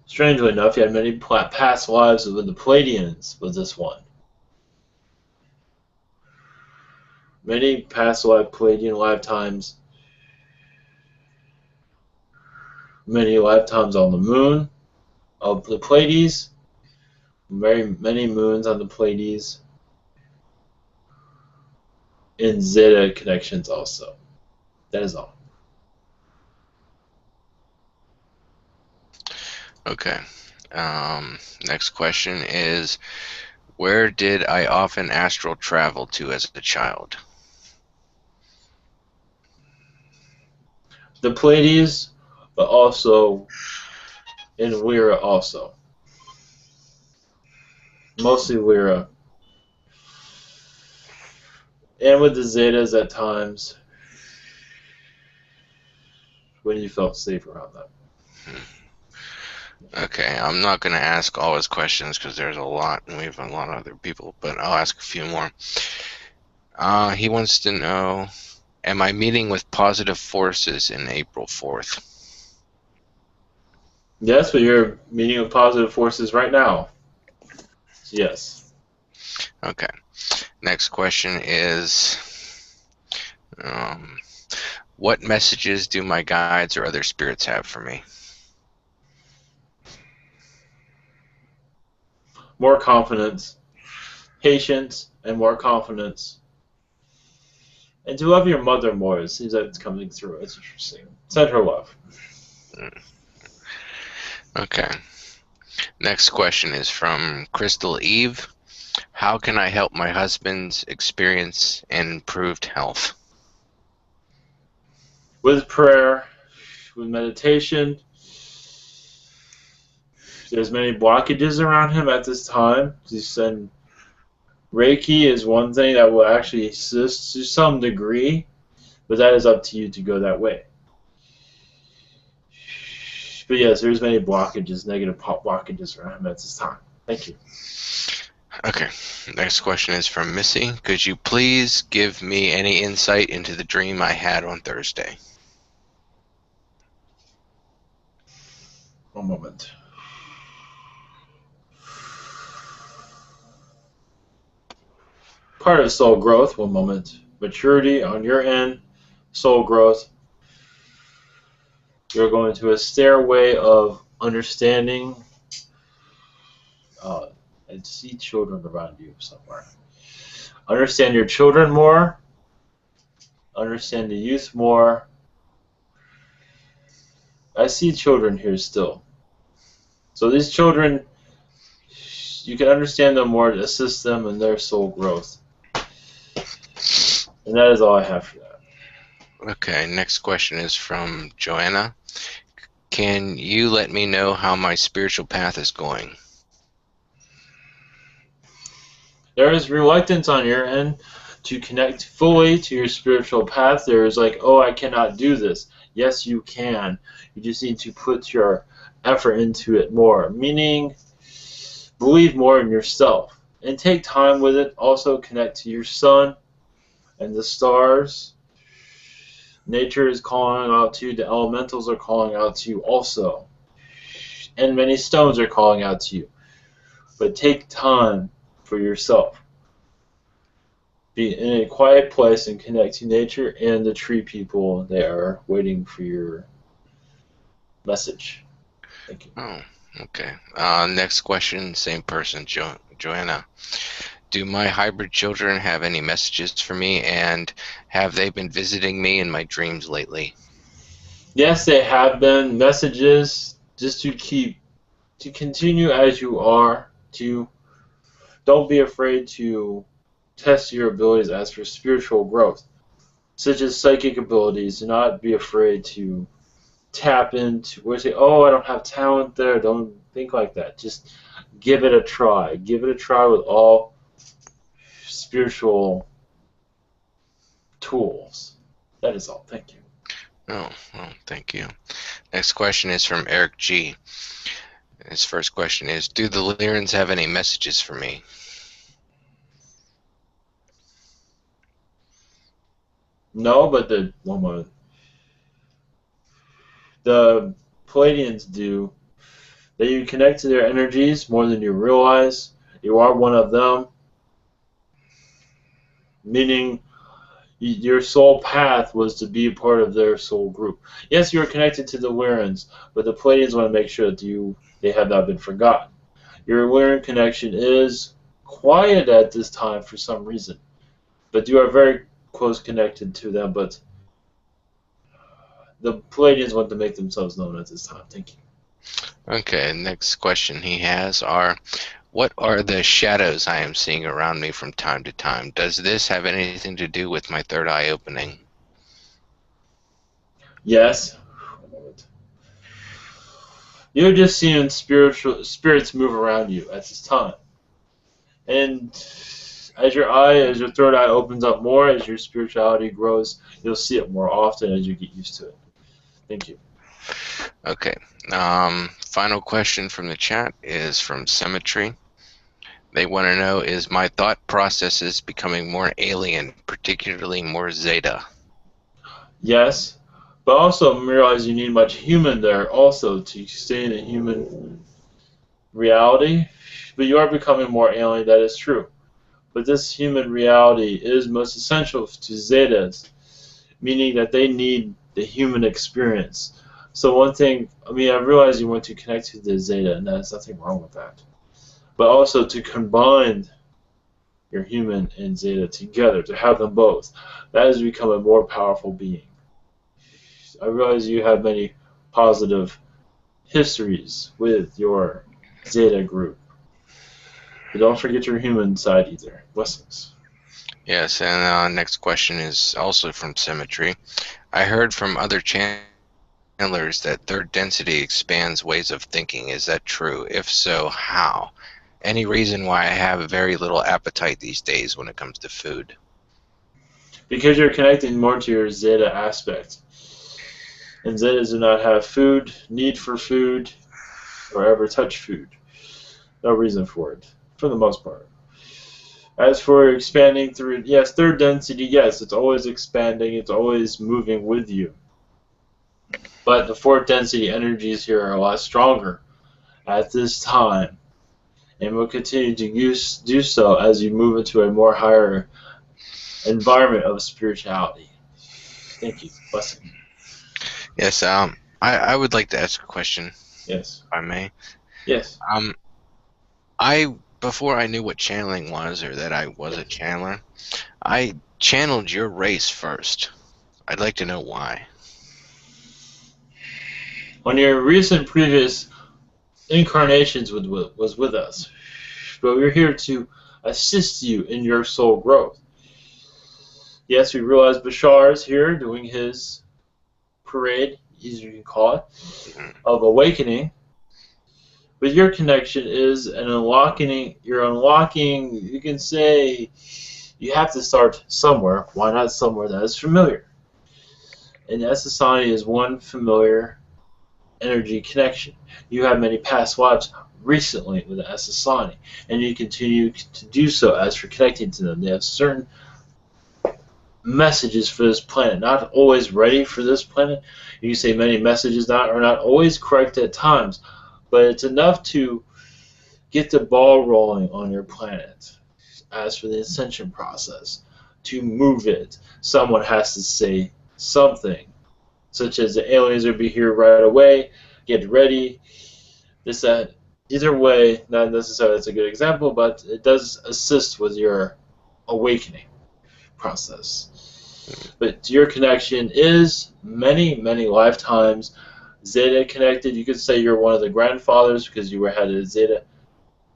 Strangely enough, he had many past lives with the Pleiadians with this one. Many past life Pleiadian lifetimes many lifetimes on the moon of the Pleiades, very many moons on the Pleiades, and Zeta connections also. That is all. Okay. Next question is, where did I often astral travel to as a child? The Pleiades, but also in Lyra also. Mostly Lyra. And with the Zetas at times when you felt safe around them. Okay, I'm not going to ask all his questions because there's a lot, and we have a lot of other people, but I'll ask a few more. He wants to know, am I meeting with positive forces in April 4th? Yes, but you're meeting with positive forces right now. Yes. Okay. Next question is, what messages do my guides or other spirits have for me? More confidence, patience, and more confidence. And to love your mother more. It seems that it's coming through. It's interesting. Send her love. Okay. Next question is from Crystal Eve. How can I help my husband's experience and improved health? With prayer, with meditation. There's many blockages around him at this time. Reiki is one thing that will actually assist to some degree, but that is up to you to go that way. But yes, there's many blockages, negative blockages around him at this time. Thank you. Okay. Next question is from Missy. Could you please give me any insight into the dream I had on Thursday? One moment. Part of soul growth, one moment. Maturity on your end, soul growth. You're going to a stairway of understanding. I see children around you somewhere. Understand your children more. Understand the youth more. I see children here still. So these children, you can understand them more to assist them in their soul growth. And that is all I have for that. Okay, next question is from Joanna. Can you let me know how my spiritual path is going? There is reluctance on your end to connect fully to your spiritual path. There is like, oh, I cannot do this. Yes, you can. You just need to put your effort into it more. Meaning, believe more in yourself. And take time with it. Also connect to your sun and the stars. Nature is calling out to you. The elementals are calling out to you also. And many stones are calling out to you. But take time for yourself. Be in a quiet place and connect to nature and the tree people. They are waiting for your message. Thank you. Oh, okay. Next question, same person, Joanna. Do my hybrid children have any messages for me, and have they been visiting me in my dreams lately? Yes, they have been messages just to continue as you are. Don't be afraid to test your abilities as for spiritual growth, such as psychic abilities. Do not be afraid to tap into where say, oh, I don't have talent there. Don't think like that. Just give it a try. Give it a try with all spiritual tools. That is all. Thank you. Oh, well, thank you. Next question is from Eric G. His first question is, do the Lyrans have any messages for me? No, but the Palladians do. That you connect to their energies more than you realize. You are one of them. Meaning Your soul path was to be a part of their soul group. Yes, you are connected to the Lyrans, but the Pleiadians want to make sure that they have not been forgotten. Your Lyran connection is quiet at this time for some reason, but you are very close connected to them. But the Pleiadians want to make themselves known at this time. Thank you. Okay, next question he has are, what are the shadows I am seeing around me from time to time? Does this have anything to do with my third eye opening? Yes. You're just seeing spirits move around you at this time. And as your third eye opens up more, as your spirituality grows, you'll see it more often as you get used to it. Thank you. Okay. Final question from the chat is from Symmetry. They want to know, is my thought processes becoming more alien, particularly more Zeta? Yes, but also realize you need much human there also to stay in a human reality. But you are becoming more alien, that is true. But this human reality is most essential to Zetas, meaning that they need the human experience. So one thing, I realize you want to connect to the Zeta, and there's nothing wrong with that. But also to combine your human and Zeta together, to have them both, that has become a more powerful being. I realize you have many positive histories with your Zeta group. But don't forget your human side either. Blessings. Yes, and next question is also from Symmetry. I heard from other channelers that third density expands ways of thinking. Is that true? If so, how? Any reason why I have very little appetite these days when it comes to food? Because you're connecting more to your Zeta aspect. And Zetas do not have food, need for food, or ever touch food. No reason for it, for the most part. As for expanding through, yes, third density, yes, it's always expanding, it's always moving with you. But the fourth density energies here are a lot stronger at this time, and will continue to do so as you move into a more higher environment of spirituality. Thank you. Blessing. Yes, I would like to ask a question. Yes. If I may. Yes. Before I knew what channeling was, or that I was a channeler, I channeled your race first. I'd like to know why. On your recent previous incarnations was with us, but we're here to assist you in your soul growth. Yes, we realize Bashar is here doing his parade, as you can call it, of awakening. But your connection is you're unlocking, you can say, you have to start somewhere. Why not somewhere that is familiar? And Essassani is one familiar energy connection. You have many past lives recently with the Essassani, and you continue to do so as for connecting to them. They have certain messages for this planet, not always ready for this planet. You can say many messages are not always correct at times, but it's enough to get the ball rolling on your planet. As for the ascension process, to move it, someone has to say something, such as the aliens will be here right away, get ready, this, that. Either way, not necessarily that's a good example, but it does assist with your awakening process. But your connection is many, many lifetimes Zeta connected. You could say you're one of the grandfathers because you had a Zeta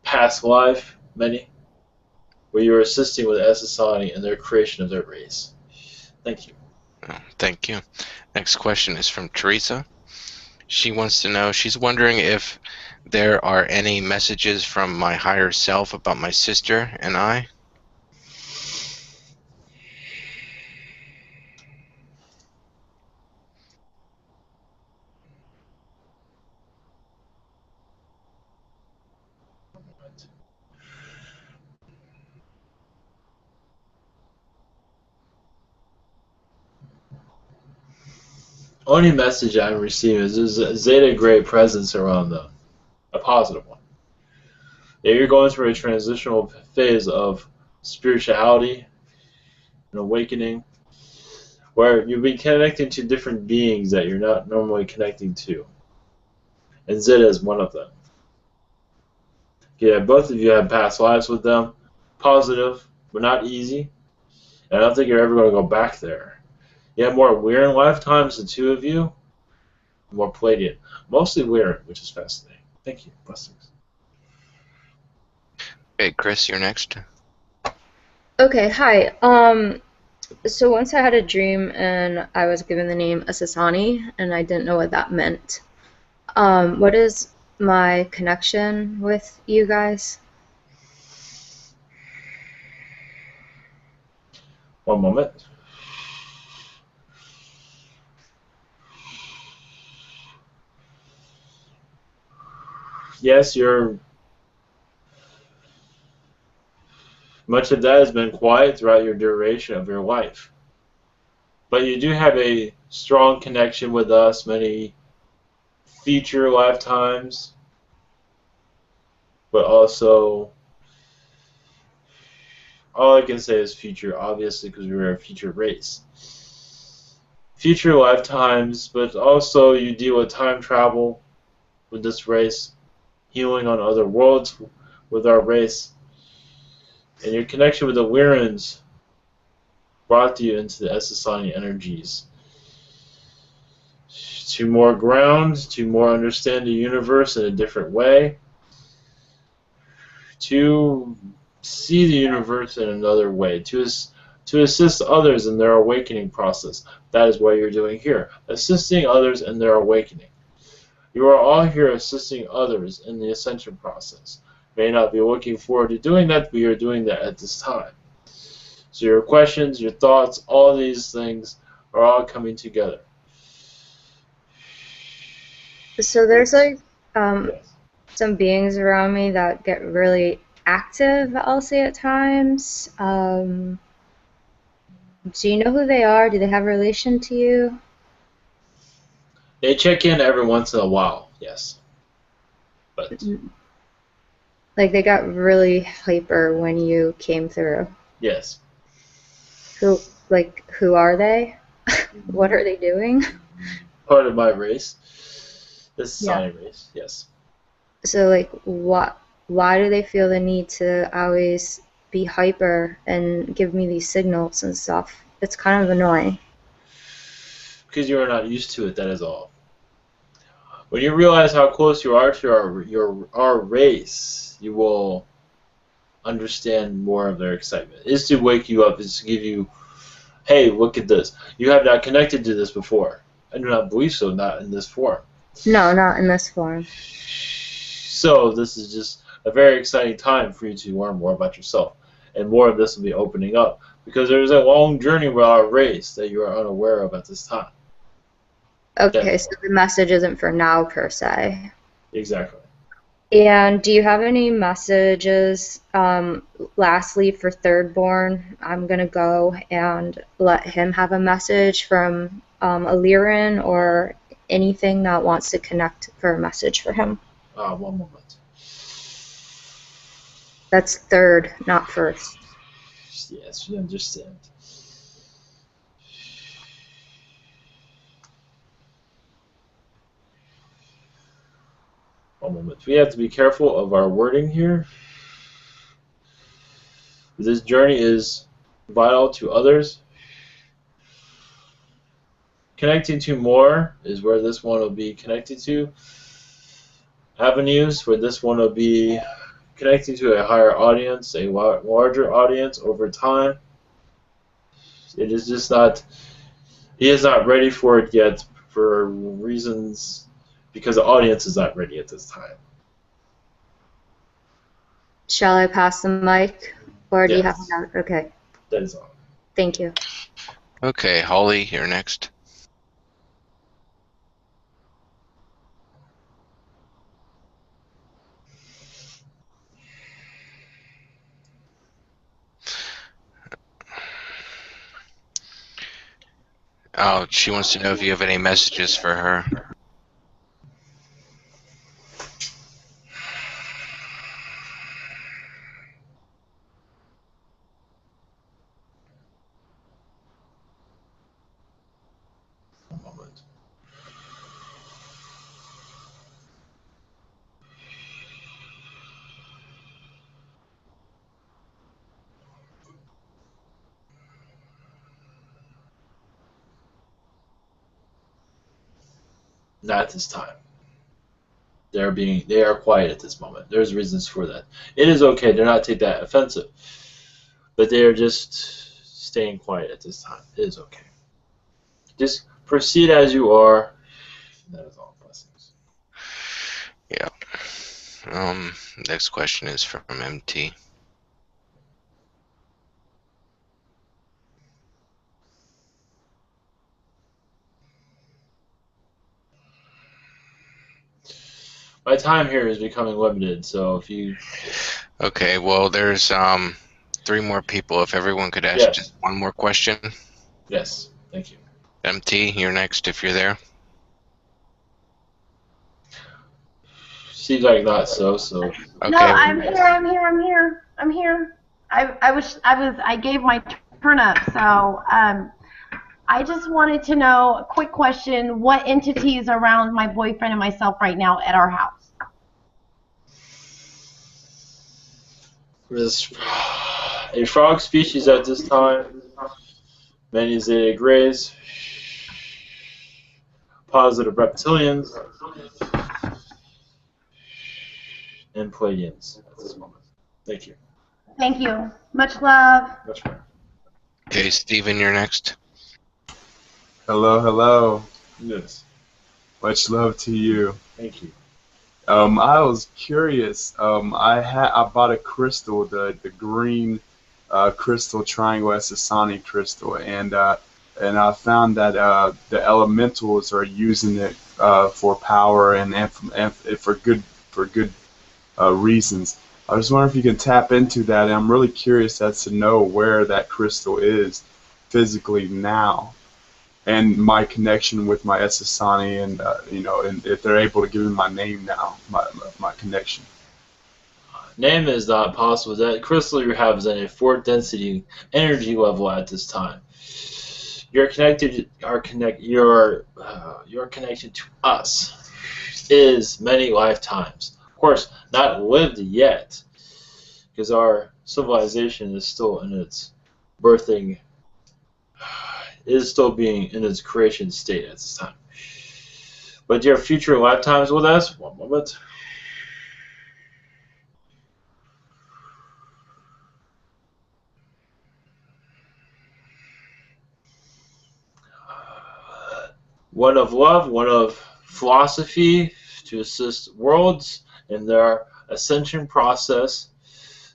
past life, many, where you were assisting with Essassani in their creation of their race. Thank you. Thank you. Next question is from Teresa. She wants to know, she's wondering if there are any messages from my higher self about my sister and I. Only message I'm receiving is there's a Zeta Gray presence around them, a positive one. Yeah, you're going through a transitional phase of spirituality and awakening, where you'll be connecting to different beings that you're not normally connecting to. And Zeta is one of them. Yeah, both of you have past lives with them. Positive, but not easy. And I don't think you're ever going to go back there. You have more Lyran lifetimes, the two of you. More Palladian. Mostly Lyran, which is fascinating. Thank you. Blessings. Okay, Chris, you're next. Okay, hi. So once I had a dream and I was given the name Essassani and I didn't know what that meant. What is my connection with you guys? One moment. Yes, much of that has been quiet throughout your duration of your life. But you do have a strong connection with us, many future lifetimes, but also all I can say is future, obviously, because we are a future race. Future lifetimes, but also you deal with time travel with this race, healing on other worlds with our race, and your connection with the Lyrans brought you into the Essassani energies. To more ground, to more understand the universe in a different way, to see the universe in another way, to assist others in their awakening process. That is what you're doing here, assisting others in their awakening. You are all here assisting others in the ascension process. May not be looking forward to doing that, but you're doing that at this time. So your questions, your thoughts, all these things are all coming together. So there's like Yes. some beings around me that get really active, I'll say at times. Do you know who they are? Do they have a relation to you? They check in every once in a while, yes. But Like they got really hyper when you came through. yes. Who are they? What are they doing? Part of my race. This is Yeah. Essassani race, yes. So like why do they feel the need to always be hyper and give me these signals and stuff? It's kind of annoying. Because you are not used to it, that is all. When you realize how close you are to our race, you will understand more of their excitement. It's to wake you up, it's to give you, hey, look at this. You have not connected to this before. I do not believe so, not in this form. No, not in this form. So this is just a very exciting time for you to learn more about yourself. And more of this will be opening up. Because there's a long journey with our race that you are unaware of at this time. Okay, so the message isn't for now per se. Exactly. And do you have any messages, lastly, for Thirdborn? I'm going to go and let him have a message from a Lyran or anything that wants to connect for a message for him. One moment. That's third, not first. Yes, you understand. One moment. We have to be careful of our wording here. This journey is vital to others. Connecting to more is where this one will be connected to. Avenues where this one will be connecting to a higher audience, a larger audience over time. It is just not, he is not ready for it yet for reasons, because the audience is not ready at this time. Shall I pass the mic? Or do you have Yes. another? Okay. That is all. Thank you. Okay, Holly, you're next. Oh, she wants to know if you have any messages for her. Not at this time. They are quiet at this moment. There's reasons for that. It is okay. Do not take that offensive. But they are just staying quiet at this time. It is okay. Just proceed as you are. That is all. Blessings. Yeah. Next question is from MT. My time here is becoming limited, so if you... Okay, well, there's 3 more people. If everyone could ask Yes. just one more question. Yes, thank you. MT, you're next if you're there. Seems like not so. Okay. No, I'm here. I gave my turn up, so I just wanted to know a quick question: what entity is around my boyfriend and myself right now at our house? There's a frog species at this time. Many Zeta Greys. Positive reptilians. And Pleiadians at this moment. Thank you. Thank you. Much love. Much more. Okay, Steven, you're next. Hello, hello. Yes. Much love to you. Thank you. I was curious. I bought a crystal, the green crystal triangle Essassani crystal, and I found that the elementals are using it for power and for good reasons. I was wondering if you can tap into that, and I'm really curious as to know where that crystal is physically now, and my connection with my Essassani, and and if they're able to give me my name now, my connection. Name is not possible. That crystal you have is at a 4th density energy level at this time. Your connection to us is many lifetimes. Of course, not lived yet, because our civilization is still in its birthing. It is still being in its creation state at this time. But your future lifetimes with us, one moment. One of love, one of philosophy to assist worlds in their ascension process.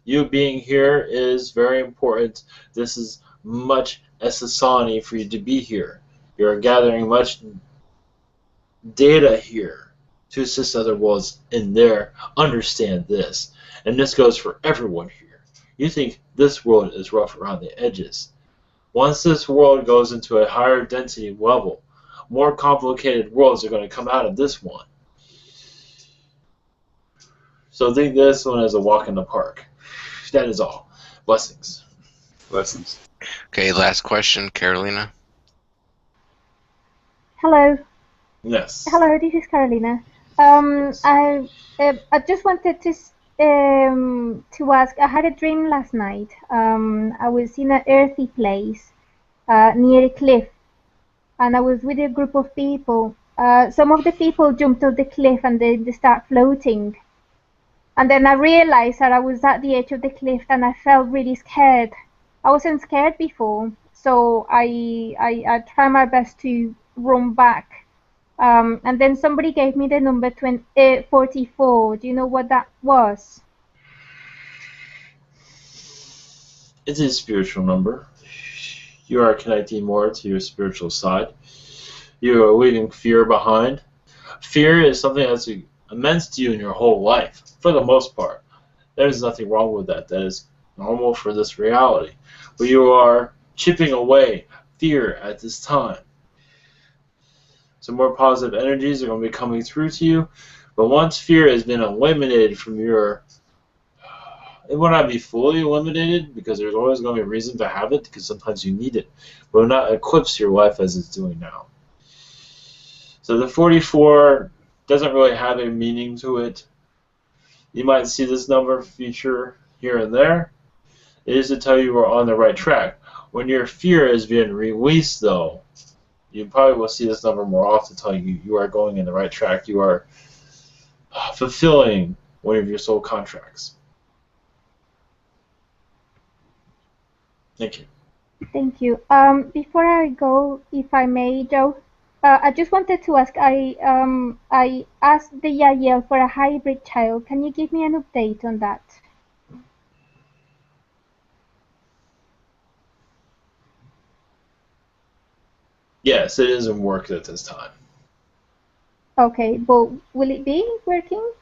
You being here is very important. This is much Essassani for you to be here. You're gathering much data here to assist other worlds in their understand this. And this goes for everyone here. You think this world is rough around the edges. Once this world goes into a higher density level, more complicated worlds are going to come out of this one. So think this one as a walk in the park. That is all. Blessings. Blessings. Okay, last question, Carolina. Hello. Yes. Hello, this is Carolina. I just wanted to ask. I had a dream last night. I was in an earthy place near a cliff, and I was with a group of people. Some of the people jumped off the cliff and they start floating. And then I realized that I was at the edge of the cliff and I felt really scared. I wasn't scared before, so I tried my best to run back. And then somebody gave me the number 44. Do you know what that was? It's a spiritual number. You are connecting more to your spiritual side. You are leaving fear behind. Fear is something that's immense to you in your whole life, for the most part. There's nothing wrong with that. That is normal for this reality. But you are chipping away fear at this time. Some more positive energies are going to be coming through to you. But once fear has been eliminated from your... It will not be fully eliminated, because there's always going to be a reason to have it, because sometimes you need it. But it will not eclipse your life as it's doing now. So the 44 doesn't really have a meaning to it. You might see this number feature here and there. It is to tell you we're on the right track. When your fear has been released, though, You probably will see this number more often, telling you you are going in the right track. You are fulfilling one of your soul contracts. Thank you. Thank you. Before I go, if I may, Joe, I just wanted to ask. I asked the Yahyel for a hybrid child. Can you give me an update on that? Yes, it is in work at this time. Okay, but will it be working?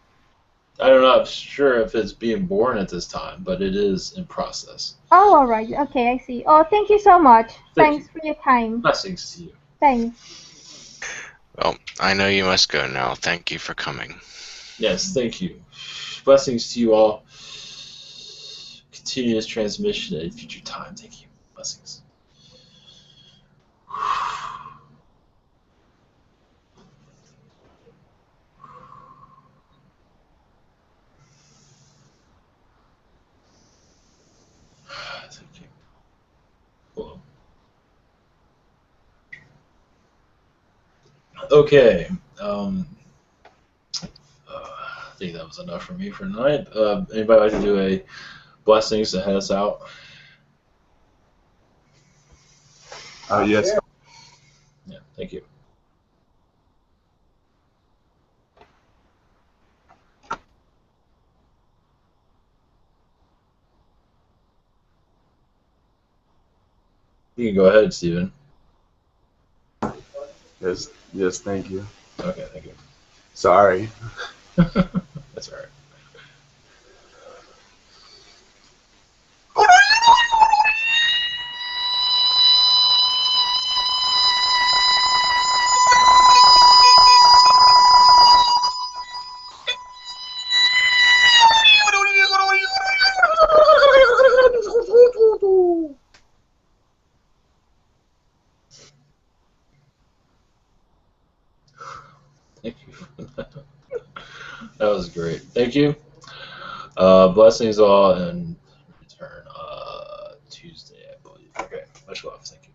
I'm not sure if it's being born at this time, but it is in process. Oh, all right. Okay, I see. Oh, thank you so much. Thanks for your time. Blessings to you. Thanks. Well, I know you must go now. Thank you for coming. Yes, thank you. Blessings to you all. Continue this transmission at a future time. Thank you. Blessings. Thank you. Cool. Okay. I think that was enough for me for tonight. Anybody like to do a blessings to head us out? Yes. Yeah, thank you. You can go ahead, Stephen. Yes, thank you. Okay, thank you. Sorry. That's all right. Thank you. That was great. Thank you. Blessings all, and return Tuesday, I believe. Okay, much love. Thank you.